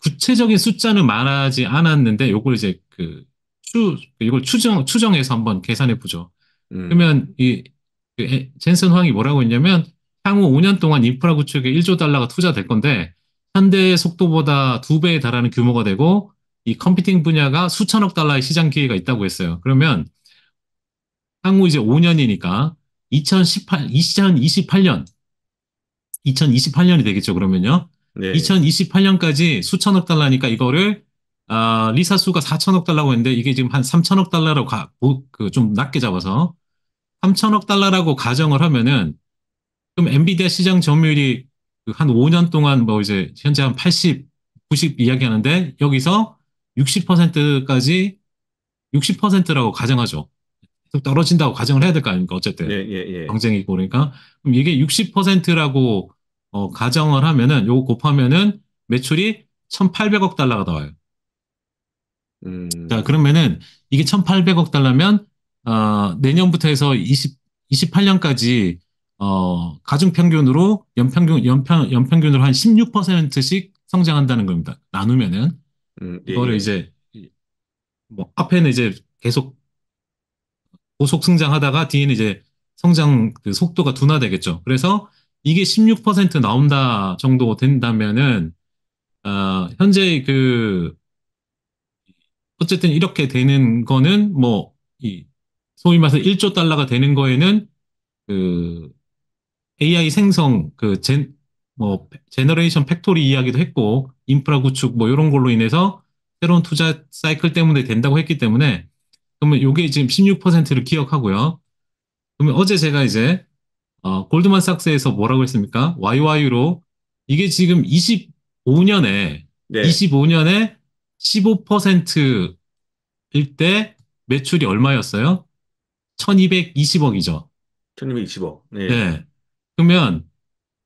구체적인 숫자는 말하지 않았는데 요걸 이제 이걸 추정해서 한번 계산해 보죠. 음, 그러면 젠슨 황이 뭐라고 했냐면 향후 5년 동안 인프라 구축에 1조 달러가 투자될 건데 현대의 속도보다 2배에 달하는 규모가 되고 이 컴퓨팅 분야가 수천억 달러의 시장 기회가 있다고 했어요. 그러면 향후 이제 5년이니까 2028년, 이 되겠죠, 그러면요. 네. 2028년까지 수천억 달러니까 이거를, 리사수가 4천억 달러고 했는데 이게 지금 한 3천억 달러로 좀 낮게 잡아서 3천억 달러라고 가정을 하면은 그럼 엔비디아 시장 점유율이 그한 5년 동안 뭐 이제 현재 한 80, 90 이야기하는데 여기서 60%까지 60%라고 가정하죠. 계속 떨어진다고 가정을 해야 될 거 아닙니까? 예, 어쨌든 예, 예. 경쟁이 있고 그러니까 그럼 이게 60%라고 가정을 하면은 요거 곱하면은 매출이 1,800억 달러가 나와요. 자, 음, 그러면은 이게 1,800억 달러면 내년부터 해서 28년까지 가중 평균으로 연평균으로 한 16%씩 성장한다는 겁니다. 나누면은 예, 이거를 예. 이제 뭐 앞에는 이제 계속 고속 성장하다가 뒤에는 이제 성장 그 속도가 둔화되겠죠. 그래서 이게 16% 나온다 정도 된다면은 현재 어쨌든 이렇게 되는 거는 뭐 이 소위 말해서 1조 달러가 되는 거에는 그 AI 생성 뭐 제너레이션 팩토리 이야기도 했고 인프라 구축 뭐 이런 걸로 인해서 새로운 투자 사이클 때문에 된다고 했기 때문에 그러면 요게 지금 16%를 기억하고요. 그러면 어제 제가 이제 골드만삭스에서 뭐라고 했습니까? YY로 이게 지금 25년에 네. 25년에 15%일 때 매출이 얼마였어요? 1220억이죠. 1220억. 네. 네. 그러면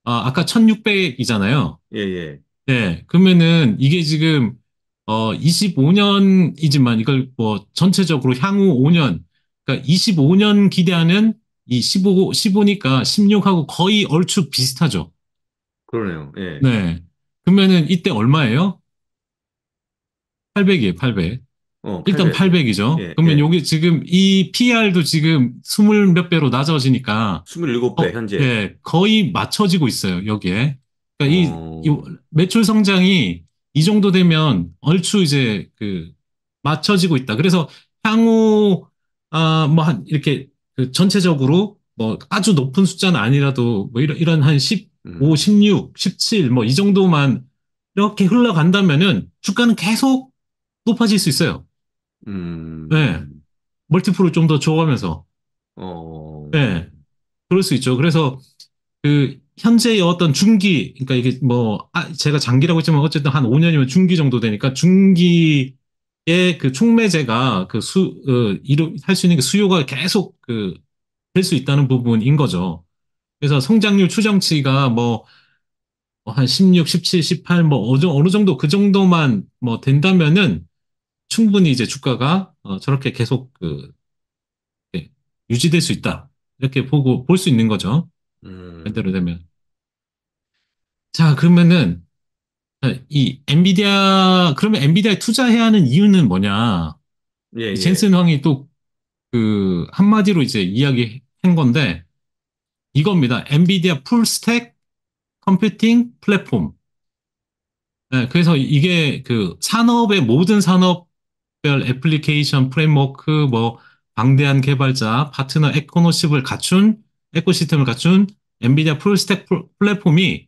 아까 1600이잖아요. 예, 예. 네. 그러면은 이게 지금 25년이지만 이걸 뭐 전체적으로 향후 5년 그러니까 25년 기대하는 이 15니까 16하고 거의 얼추 비슷하죠. 그러네요. 예. 네. 그러면은 이때 얼마예요? 800이에요, 800. 일단 800. 예. 800이죠. 예, 그러면 예. 여기 지금 이 PR도 지금 20 몇 배로 낮아지니까 27배, 현재. 예, 거의 맞춰지고 있어요, 여기에. 그러니까 이 어, 매출 성장이 이 정도 되면 얼추 이제 맞춰지고 있다. 그래서 향후, 뭐 이렇게 전체적으로 뭐 아주 높은 숫자는 아니라도 뭐 이런 한 15, 음, 16, 17, 뭐 이 정도만 이렇게 흘러간다면은 주가는 계속 높아질 수 있어요. 네. 음, 멀티플을 좀 더 줘가면서. 어, 네. 그럴 수 있죠. 그래서 현재의 어떤 중기, 그러니까 이게 뭐, 제가 장기라고 했지만 어쨌든 한 5년이면 중기 정도 되니까 중기의 촉매제가 할 수 있는 그 수요가 계속 될 수 있다는 부분인 거죠. 그래서 성장률 추정치가 뭐, 한 16, 17, 18, 뭐, 어느 정도 그 정도만 뭐 된다면은 충분히 이제 주가가 저렇게 계속 예, 유지될 수 있다. 이렇게 볼 수 있는 거죠. 반대로 음, 되면. 자, 그러면은 그러면 엔비디아에 투자해야 하는 이유는 뭐냐? 예, 이 예. 젠슨 황이 또 한마디로 이제 이야기한 건데 이겁니다. 엔비디아 풀스택 컴퓨팅 플랫폼. 네, 그래서 이게 산업의 모든 산업별 애플리케이션 프레임워크 뭐 방대한 개발자 파트너 에코시스템을 갖춘 엔비디아 풀스택 플랫폼이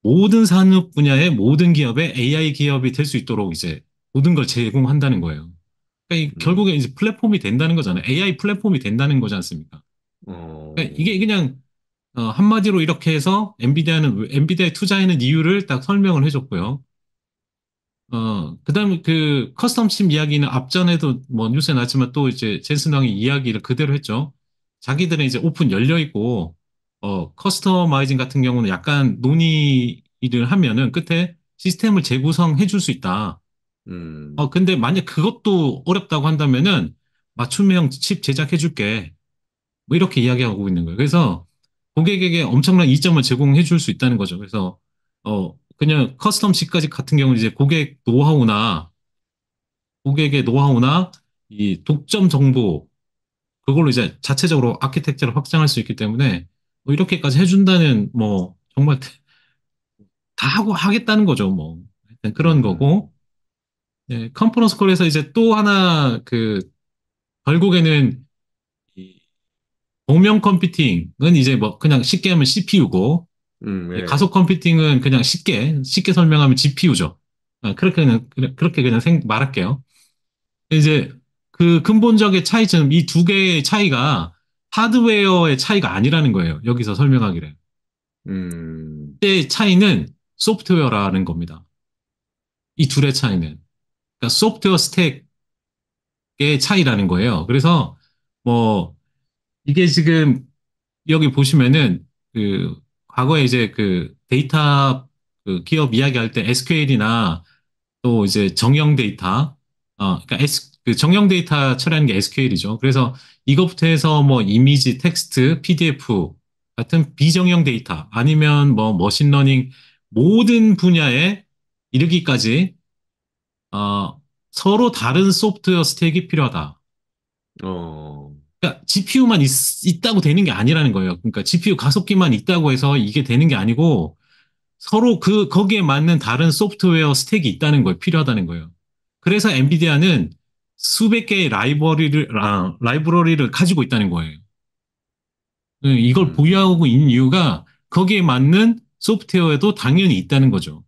모든 산업 분야의 모든 기업의 AI 기업이 될 수 있도록 이제 모든 걸 제공한다는 거예요. 그러니까 음, 결국에 이제 플랫폼이 된다는 거잖아요. AI 플랫폼이 된다는 거지 않습니까? 그러니까 이게 어, 그냥 한마디로 이렇게 해서 엔비디아에 투자하는 이유를 딱 설명을 해줬고요. 그다음에 그 커스텀 칩 이야기는 앞전에도 뭐 뉴스에 나왔지만 또 이제 젠슨 왕이 이야기를 그대로 했죠. 자기들은 이제 오픈 열려 있고, 커스터마이징 같은 경우는 약간 논의를 하면은 끝에 시스템을 재구성해 줄 수 있다. 음, 근데 만약 그것도 어렵다고 한다면은 맞춤형 칩 제작해 줄게. 뭐 이렇게 이야기하고 있는 거예요. 그래서 고객에게 엄청난 이점을 제공해 줄 수 있다는 거죠. 그래서 그냥 커스텀 칩까지 같은 경우는 이제 고객의 노하우나 이 독점 정보 그걸로 이제 자체적으로 아키텍처를 확장할 수 있기 때문에 뭐 이렇게까지 해준다는 뭐 정말 다 하고 하겠다는 거죠. 뭐 하여튼 그런 음, 거고. 네, 컨퍼런스 콜에서 이제 또 하나 결국에는 이 도면 컴퓨팅은 이제 뭐 그냥 쉽게 하면 CPU고 예. 가속 컴퓨팅은 그냥 쉽게 설명하면 GPU죠. 그렇게 그냥 말할게요. 이제 그 근본적인 차이점, 이 두 개의 차이가 하드웨어의 차이가 아니라는 거예요. 여기서 설명하기를. 음, 의 차이는 소프트웨어라는 겁니다. 이 둘의 차이는. 그러니까 소프트웨어 스택의 차이라는 거예요. 그래서 뭐 이게 지금 여기 보시면은 과거에 이제 데이터 기업 이야기할 때 SQL이나 또 이제 정형 데이터, 그러니까 정형 데이터 처리하는 게 SQL이죠. 그래서 이것부터 해서 뭐 이미지, 텍스트, PDF 같은 비정형 데이터 아니면 뭐 머신러닝 모든 분야에 이르기까지 어, 서로 다른 소프트웨어 스택이 필요하다. 어, 그러니까 GPU만 있다고 되는 게 아니라는 거예요. 그러니까 GPU 가속기만 있다고 해서 이게 되는 게 아니고 서로 거기에 맞는 다른 소프트웨어 스택이 있다는 거예요. 필요하다는 거예요. 그래서 엔비디아는 수백 개의 라이브러리를 가지고 있다는 거예요. 이걸 보유하고 음, 있는 이유가 거기에 맞는 소프트웨어에도 당연히 있다는 거죠.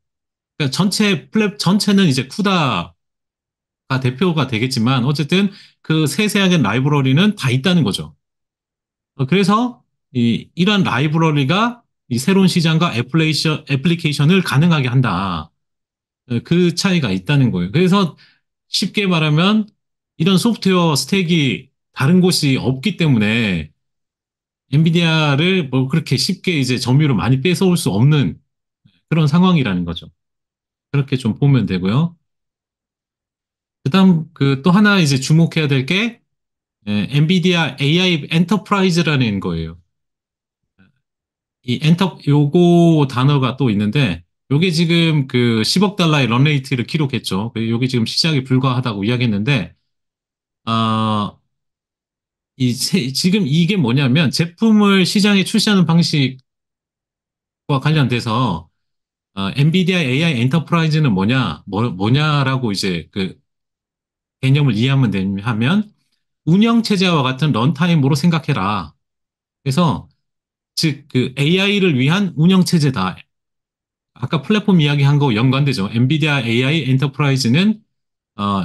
그러니까 전체는 이제 쿠다가 대표가 되겠지만 어쨌든 그 세세하게 라이브러리는 다 있다는 거죠. 그래서 이런 라이브러리가 이 새로운 시장과 애플리케이션을 가능하게 한다. 그 차이가 있다는 거예요. 그래서 쉽게 말하면 이런 소프트웨어 스택이 다른 곳이 없기 때문에 엔비디아를 뭐 그렇게 쉽게 이제 점유를 많이 뺏어올 수 없는 그런 상황이라는 거죠. 그렇게 좀 보면 되고요. 그다음 또 하나 이제 주목해야 될 게 엔비디아 AI 엔터프라이즈라는 거예요. 요거 단어가 또 있는데 요게 지금 10억 달러의 런레이트를 기록했죠. 요게 지금 시작이 불가하다고 이야기했는데 아, 지금 이게 뭐냐면 제품을 시장에 출시하는 방식과 관련돼서 엔비디아 AI 엔터프라이즈는 뭐냐라고 이제 개념을 이해하면 되면 운영 체제와 같은 런타임으로 생각해라. 그래서 즉 AI를 위한 운영 체제다. 아까 플랫폼 이야기한 거 연관되죠. 엔비디아 AI 엔터프라이즈는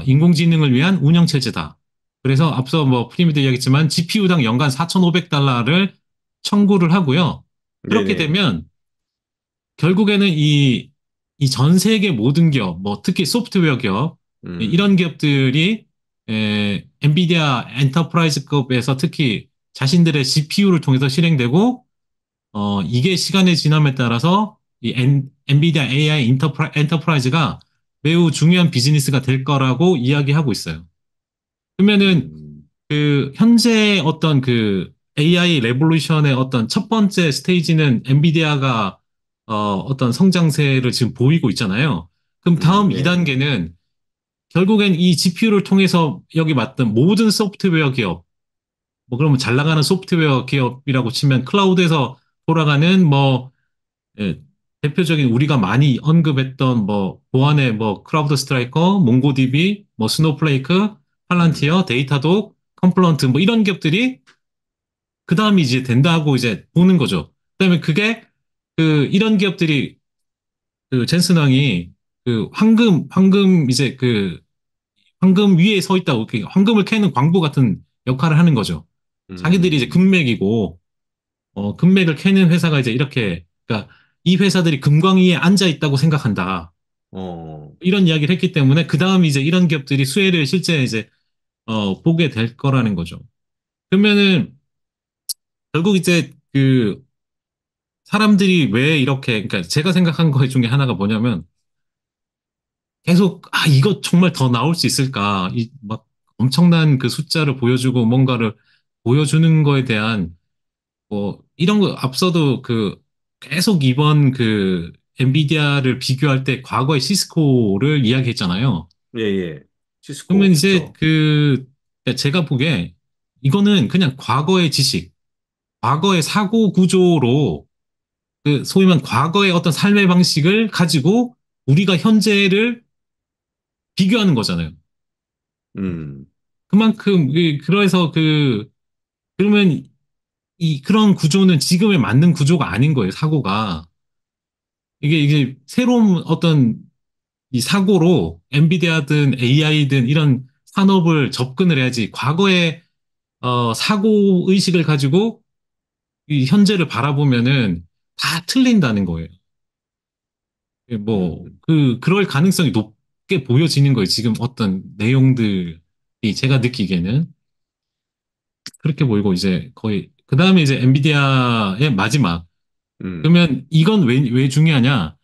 인공지능을 위한 운영 체제다. 그래서 앞서 뭐 프리미도 이야기했지만 GPU당 연간 4,500달러를 청구를 하고요. 그렇게 네네. 되면 결국에는 이 전 세계 모든 기업, 뭐 특히 소프트웨어 기업, 이런 음, 기업들이 엔비디아 엔터프라이즈급에서 특히 자신들의 GPU를 통해서 실행되고 이게 시간의 지남에 따라서 엔비디아 AI 엔터프라이즈가 매우 중요한 비즈니스가 될 거라고 이야기하고 있어요. 그러면은 음, 현재 어떤 AI 레볼루션의 어떤 첫 번째 스테이지는 엔비디아가 어떤 성장세를 지금 보이고 있잖아요. 그럼 다음 네. 2단계는 결국엔 이 GPU를 통해서 여기 맞던 모든 소프트웨어 기업, 뭐 그러면 잘 나가는 소프트웨어 기업이라고 치면 클라우드에서 돌아가는 뭐 예, 대표적인 우리가 많이 언급했던 뭐 보안의 뭐 크라우드 스트라이커, 몽고디비, 뭐 스노우플레이크, 음, 팔란티어, 데이터독, 컴플런트 뭐 이런 기업들이 그 다음이 이제 된다고 이제 보는 거죠. 그다음에 그게 이런 기업들이 젠슨 왕이 황금 이제 황금 위에 서 있다고 황금을 캐는 광부 같은 역할을 하는 거죠. 자기들이 이제 음, 금맥이고 금맥을 캐는 회사가 이제 이렇게, 그러니까 이 회사들이 금광위에 앉아 있다고 생각한다. 어, 이런 이야기를 했기 때문에 그 다음 이제 이런 기업들이 수혜를 실제 이제 보게 될 거라는 거죠. 그러면은 결국 이제 그 사람들이 왜 이렇게, 그러니까 제가 생각한 것 중에 하나가 뭐냐면 계속 이거 정말 더 나올 수 있을까? 이 막 엄청난 그 숫자를 보여주고 뭔가를 보여주는 거에 대한 뭐 이런 거 앞서도 그 계속 이번 그 엔비디아를 비교할 때 과거의 시스코를 이야기했잖아요. 예, 예. 시스코, 그러면 이제 그쵸. 그 제가 보기에 이거는 그냥 과거의 지식, 과거의 사고 구조로 그 소위 말하는 과거의 어떤 삶의 방식을 가지고 우리가 현재를 비교하는 거잖아요. 음, 그만큼 그래서 그러면 이 그런 구조는 지금에 맞는 구조가 아닌 거예요, 사고가. 이게 새로운 어떤 이 사고로 엔비디아든 AI든 이런 산업을 접근을 해야지 과거의 사고 의식을 가지고 이 현재를 바라보면은 다 틀린다는 거예요. 뭐, 음, 그럴 가능성이 높게 보여지는 거예요. 지금 어떤 내용들이 제가 느끼기에는. 그렇게 보이고, 이제 거의, 그 다음에 이제 엔비디아의 마지막. 음, 그러면 이건 왜 중요하냐?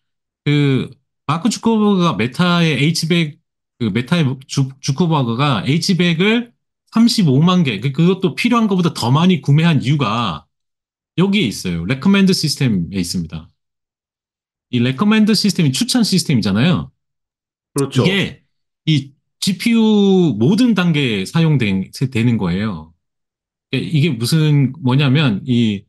그, 마크 주커버그가 메타의 H백, 그 메타의 주커버그가 H백을 35만 개, 그것도 필요한 것보다 더 많이 구매한 이유가 여기에 있어요. 레커멘드 시스템에 있습니다. 이 레커멘드 시스템이 추천 시스템이잖아요. 그렇죠. 이게 이 GPU 모든 단계에 사용되는 거예요. 이게 무슨 뭐냐면 이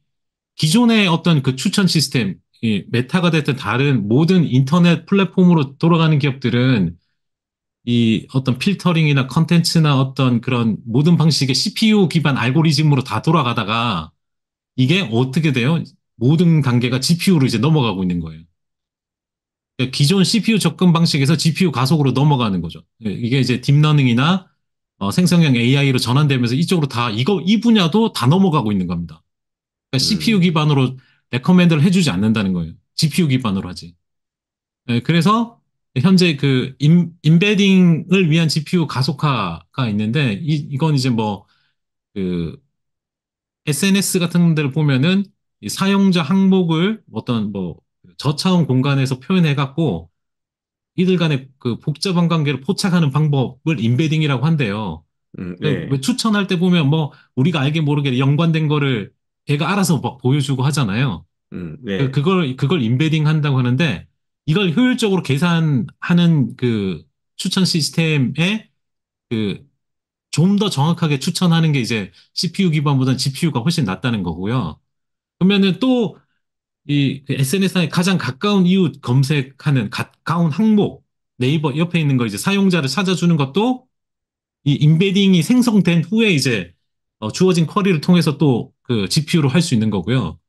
기존의 어떤 그 추천 시스템, 이 메타가 됐든 다른 모든 인터넷 플랫폼으로 돌아가는 기업들은 이 어떤 필터링이나 컨텐츠나 어떤 그런 모든 방식의 CPU 기반 알고리즘으로 다 돌아가다가 이게 어떻게 돼요? 모든 단계가 GPU로 이제 넘어가고 있는 거예요. 그러니까 기존 CPU 접근 방식에서 GPU 가속으로 넘어가는 거죠. 이게 이제 딥러닝이나 생성형 AI로 전환되면서 이쪽으로 다 이 분야도 다 넘어가고 있는 겁니다. 그러니까 CPU 음, 기반으로 레커멘드를 해주지 않는다는 거예요. GPU 기반으로 하지. 그래서 현재 그 인베딩을 위한 GPU 가속화가 있는데 이건 이제 뭐 그 SNS 같은 데를 보면은 이 사용자 항목을 어떤 뭐 저차원 공간에서 표현해 갖고 이들 간의 그 복잡한 관계를 포착하는 방법을 인베딩이라고 한대요. 왜 네, 추천할 때 보면 뭐 우리가 알게 모르게 연관된 거를 걔가 알아서 막 보여주고 하잖아요. 네, 그걸 인베딩 한다고 하는데 이걸 효율적으로 계산하는 그 추천 시스템에 그 좀 더 정확하게 추천하는 게 이제 CPU 기반보다는 GPU가 훨씬 낫다는 거고요. 그러면은 또 이 SNS에 가장 가까운 이웃 검색하는 가까운 항목 네이버 옆에 있는 거 이제 사용자를 찾아주는 것도 이 인베딩이 생성된 후에 이제 주어진 쿼리를 통해서 또 그 GPU로 할 수 있는 거고요.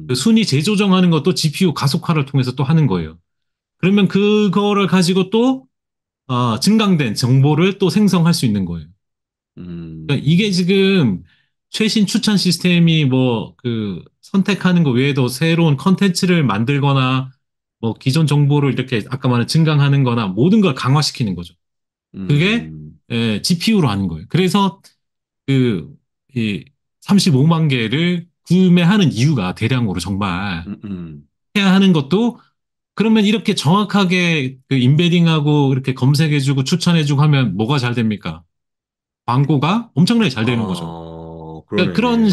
그 음, 순위 재조정하는 것도 GPU 가속화를 통해서 또 하는 거예요. 그러면 그거를 가지고 또 증강된 정보를 또 생성할 수 있는 거예요. 그러니까 이게 음, 지금 최신 추천 시스템이 뭐 그 선택하는 거 외에도 새로운 컨텐츠를 만들거나 뭐 기존 정보를 이렇게 아까 말한 증강하는 거나 모든 걸 강화시키는 거죠. 그게 음, GPU로 하는 거예요. 그래서 그, 이 35만 개를 구매하는 이유가 대량으로 정말 음, 음, 해야 하는 것도 그러면 이렇게 정확하게 그 인베딩하고 이렇게 검색해주고 추천해주고 하면 뭐가 잘 됩니까? 광고가 엄청나게 잘 되는 거죠. 그러니까 그런 그러네.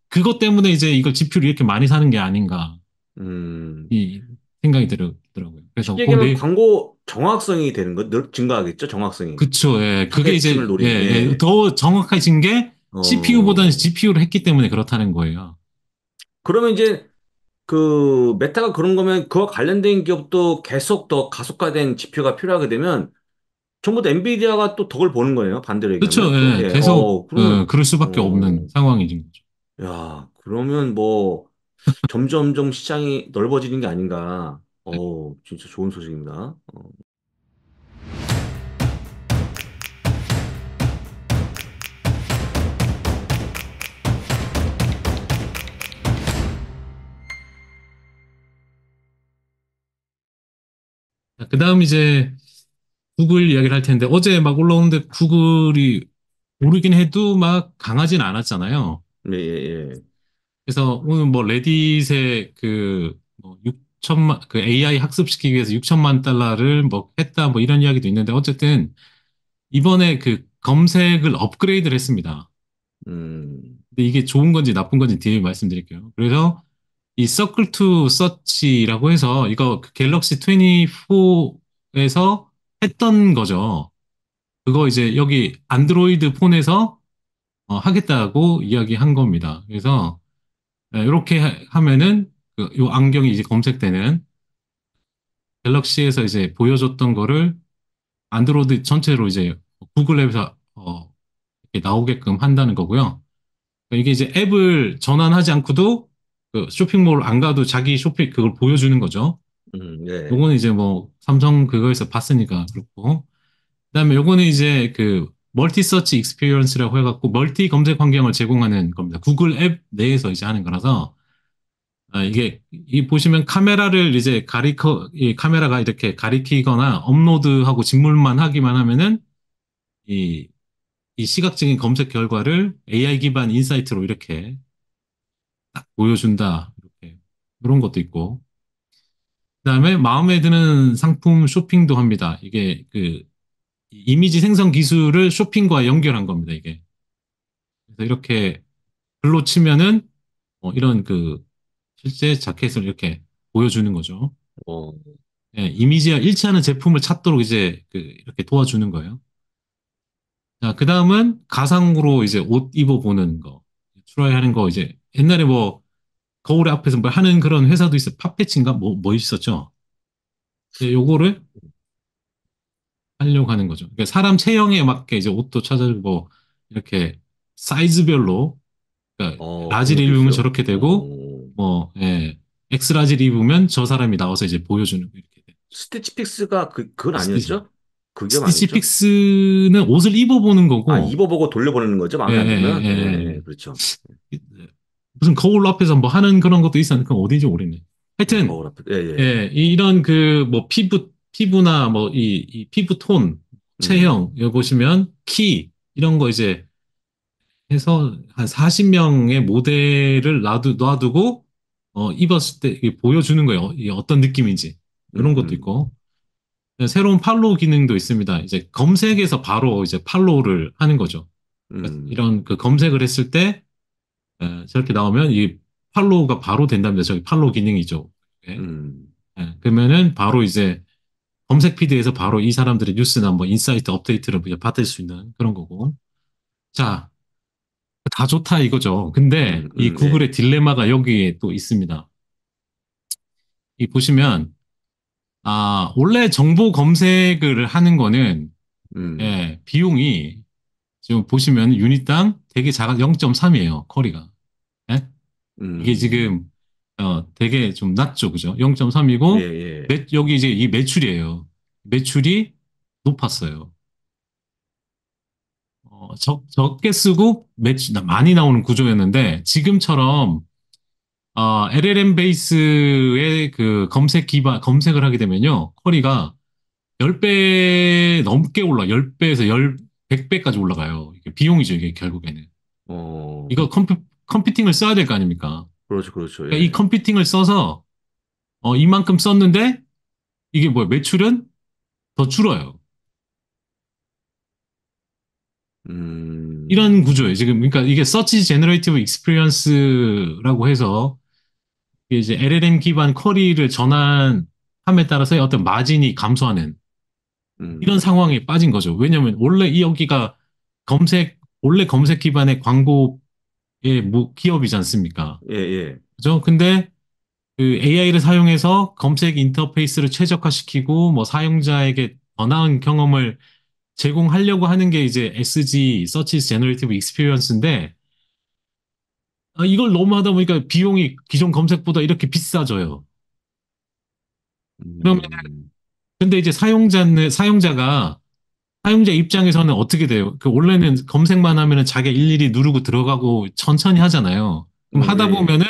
그것 때문에 이제 이걸 GPU를 이렇게 많이 사는 게 아닌가, 음, 이 생각이 들더라고요. 그래서 쉽게 그 얘기하면 내, 광고 정확성이 되는 거, 증가하겠죠, 정확성이. 그쵸, 예. 그게 타겟층을 이제, 예, 노린, 예. 예. 더 정확해진 게 CPU보다는 어, GPU를 했기 때문에 그렇다는 거예요. 그러면 이제 그 메타가 그런 거면 그와 관련된 기업도 계속 더 가속화된 지표가 필요하게 되면 전부 다 엔비디아가 또 덕을 보는 거예요. 반대로 그쵸, 얘기하면 또. 예. 예. 계속, 그러면 그럴 수밖에 없는 상황이진 거죠. 야, 그러면 뭐 점점점 시장이 넓어지는 게 아닌가. 진짜 좋은 소식입니다. 그 다음 이제 구글 이야기를 할 텐데, 어제 막 올라오는데 구글이 오르긴 해도 막 강하진 않았잖아요. 예, 예, 예. 그래서 오늘 뭐 레딧에 뭐 6천만, 그 AI 학습시키기 위해서 6천만 달러를 뭐 했다 뭐 이런 이야기도 있는데, 어쨌든 이번에 그 검색을 업그레이드를 했습니다. 음, 근데 이게 좋은 건지 나쁜 건지 뒤에 말씀드릴게요. 그래서 이 서클 투 서치라고 해서 이거 그 갤럭시 24에서 했던 거죠. 그거 이제 여기 안드로이드 폰에서 하겠다고 이야기한 겁니다. 그래서 이렇게 하면은 요 안경이 이제 검색되는 갤럭시에서 이제 보여줬던 거를 안드로이드 전체로 이제 구글 앱에서 이렇게 나오게끔 한다는 거고요. 그러니까 이게 이제 앱을 전환하지 않고도 그 쇼핑몰 안 가도 자기 쇼핑 그걸 보여주는 거죠. 예. 요거는 이제 뭐 삼성 그거에서 봤으니까 그렇고. 그다음에 요거는 이제 그 멀티 서치 익스피리언스라고 해갖고 멀티 검색 환경을 제공하는 겁니다. 구글 앱 내에서 이제 하는 거라서 이게 이 보시면 카메라를 이제 이 카메라가 이렇게 가리키거나 업로드하고 직물만 하기만 하면은 이, 이 시각적인 검색 결과를 AI 기반 인사이트로 이렇게 딱 보여준다. 이렇게 그런 것도 있고. 그다음에 마음에 드는 상품 쇼핑도 합니다. 이게 그 이미지 생성 기술을 쇼핑과 연결한 겁니다. 이게. 그래서 이렇게 글로 치면은 이런 그 실제 자켓을 이렇게 보여주는 거죠. 어, 예, 이미지와 일치하는 제품을 찾도록 이제 이렇게 도와주는 거예요. 자, 그 다음은 가상으로 이제 옷 입어보는 거, 트라이 하는 거 이제 옛날에 뭐 거울에 앞에서 뭐 하는 그런 회사도 있어. 팝패치인가 뭐 있었죠. 이제 요거를 하려고 하는 거죠. 그러니까 사람 체형에 맞게 이제 옷도 찾아주고 이렇게 사이즈별로 그러니까 그런 라지를 것도 입으면 있어요. 저렇게 되고 뭐 예, 엑스라지를 입으면 저 사람이 나와서 이제 보여주는 이렇게 돼. 스티치픽스가 그건 스티치 아니었죠? 그게 스티치 아니죠? 픽스는 옷을 입어보는 아, 거고 입어보고 돌려보내는 거죠? 예, 마음에 안 들면? 예, 예, 예, 그렇죠. 무슨 거울 앞에서 뭐 하는 그런 것도 있었는데 그건 어딘지 모르겠네. 하여튼 거울 앞에. 예, 예. 예, 이런 그 뭐 피부나 뭐 이 피부 톤, 음, 체형 여기 보시면 키 이런 거 이제 해서 한 40명의 모델을 놔두고 입었을 때 이게 보여주는 거예요. 이게 어떤 느낌인지 이런 것도 음, 있고 새로운 팔로우 기능도 있습니다. 이제 검색에서 바로 이제 팔로우를 하는 거죠. 그러니까 음, 이런 그 검색을 했을 때 저렇게 나오면 이 팔로우가 바로 된답니다. 저기 팔로우 기능이죠. 예. 음, 그러면은 바로 이제 검색 피드에서 바로 이 사람들의 뉴스나 뭐 인사이트 업데이트를 받을 수 있는 그런 거고. 자, 다 좋다 이거죠. 근데 이 예. 구글의 딜레마가 여기에 또 있습니다. 이 보시면 원래 정보 검색을 하는 거는 음, 예, 비용이 지금 보시면 유닛당 되게 작아 0.3이에요. 커리가. 예? 이게 음, 지금 되게 좀 낮죠. 그죠? 예, 0.3이고 예. 여기 이제 이 매출이에요. 매출이 높았어요. 적게 쓰고 많이 나오는 구조였는데 지금처럼 LLM 베이스의 그 검색을 하게 되면요. 쿼리가 10배 넘게 10배에서 100배까지 올라가요. 이게 비용이죠, 이게 결국에는. 어, 이거 컴퓨팅을 써야 될 거 아닙니까? 그렇죠, 그렇죠. 그러니까 이 예. 컴퓨팅을 써서 이만큼 썼는데 이게 뭐야, 매출은 더 줄어요. 음, 이런 구조예요. 지금 그러니까 이게 서치 제너레이티브 익스피리언스라고 해서 이게 이제 LLM 기반 쿼리를 전환함에 따라서의 어떤 마진이 감소하는 이런 음, 상황에 빠진 거죠. 왜냐하면 원래 이 여기가 원래 검색 기반의 광고의 기업이지 않습니까? 예, 예. 그죠? 근데 그 AI를 사용해서 검색 인터페이스를 최적화시키고 뭐 사용자에게 더 나은 경험을 제공하려고 하는 게 이제 SG, Search Generative Experience인데 이걸 너무 하다 보니까 비용이 기존 검색보다 이렇게 비싸져요. 그러면 음, 근데 이제 사용자 입장에서는 어떻게 돼요? 그 원래는 검색만 하면은 자기 일일이 누르고 들어가고 천천히 하잖아요. 그럼 예, 하다 예. 보면은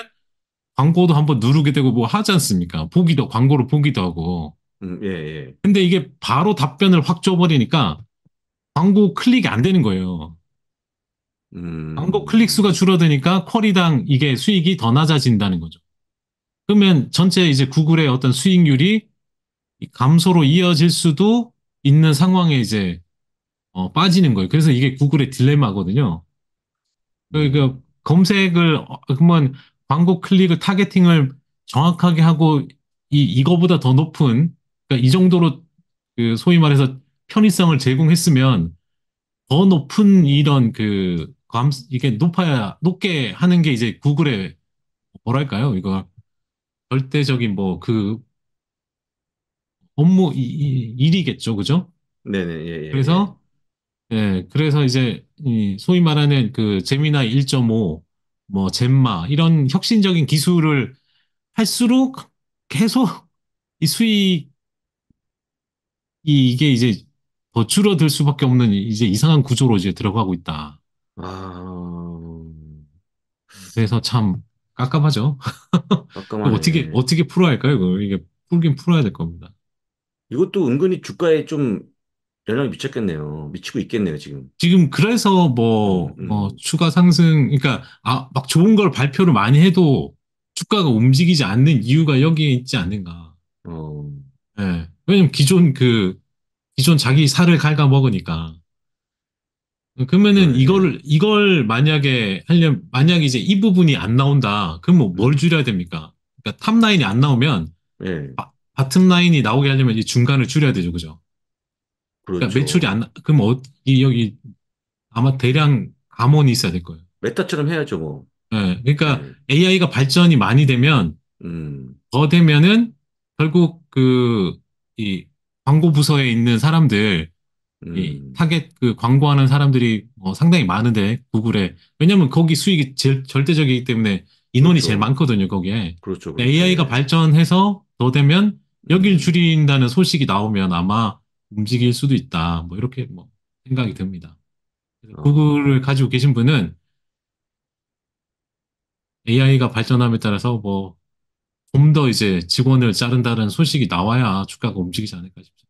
광고도 한번 누르게 되고 뭐 하지 않습니까? 광고를 보기도 하고. 예, 예. 근데 이게 바로 답변을 확 줘버리니까 광고 클릭이 안 되는 거예요. 광고 클릭 음, 수가 줄어드니까 쿼리당 이게 수익이 더 낮아진다는 거죠. 그러면 전체 이제 구글의 어떤 수익률이 감소로 이어질 수도 있는 상황에 이제 빠지는 거예요. 그래서 이게 구글의 딜레마거든요. 그 음, 검색을 그러면 광고 클릭을 타겟팅을 정확하게 하고 이거보다 더 높은 그러니까 이 정도로 그 소위 말해서 편의성을 제공했으면 더 높은 이런 이게 높게 하는 게 이제 구글의 뭐랄까요? 이거 절대적인 뭐 업무 일이겠죠. 그죠? 네네, 예, 예, 예. 그래서 그래서 이제 이 소위 말하는 그 제미나이 1.5, 뭐 젬마 이런 혁신적인 기술을 할수록 계속 이 수익이 이게 이제 더 줄어들 수밖에 없는 이제 이상한 구조로 이제 들어가고 있다. 아, 그래서 참 깝깝하죠. 깜깜하네. 어떻게 풀어야 할까요? 이게 풀긴 풀어야 될 겁니다. 이것도 은근히 주가에 좀 영향을 미쳤겠네요. 미치고 있겠네요, 지금. 지금 그래서 음, 뭐 음, 추가 상승, 그러니까 막 좋은 걸 발표를 많이 해도 주가가 움직이지 않는 이유가 여기에 있지 않는가. 어, 예. 왜냐면 기존 자기 살을 갉아먹으니까. 그러면은 그러네. 이걸 만약에 만약에 이제 이 부분이 안 나온다. 그럼 뭐 뭘 음, 줄여야 됩니까? 그러니까 탑라인이 안 나오면 예, 바텀라인이 나오게 하려면 이 중간을 줄여야 되죠. 그죠? 그러니까 매출이 그렇죠. 그럼 여기 아마 대량 감원이 있어야 될 거예요. 메타처럼 해야죠, 뭐. 예. 그러니까 예, AI가 발전이 많이 되면 음, 더 되면은 결국 이 광고 부서에 있는 사람들 이 음, 타겟 광고하는 사람들이 상당히 많은데 구글에 왜냐면 거기 수익이 제일 절대적이기 때문에 인원이 제일 그렇죠. 많거든요 거기에 그렇죠, 그렇죠. AI가 예. 발전해서 더 되면 여기를 음, 줄인다는 소식이 나오면 아마 움직일 수도 있다 뭐 이렇게 뭐 생각이 듭니다. 그래서 어, 구글을 가지고 계신 분은 AI가 발전함에 따라서 뭐 좀 더 이제 직원을 자른다는 소식이 나와야 주가가 움직이지 않을까 싶습니다.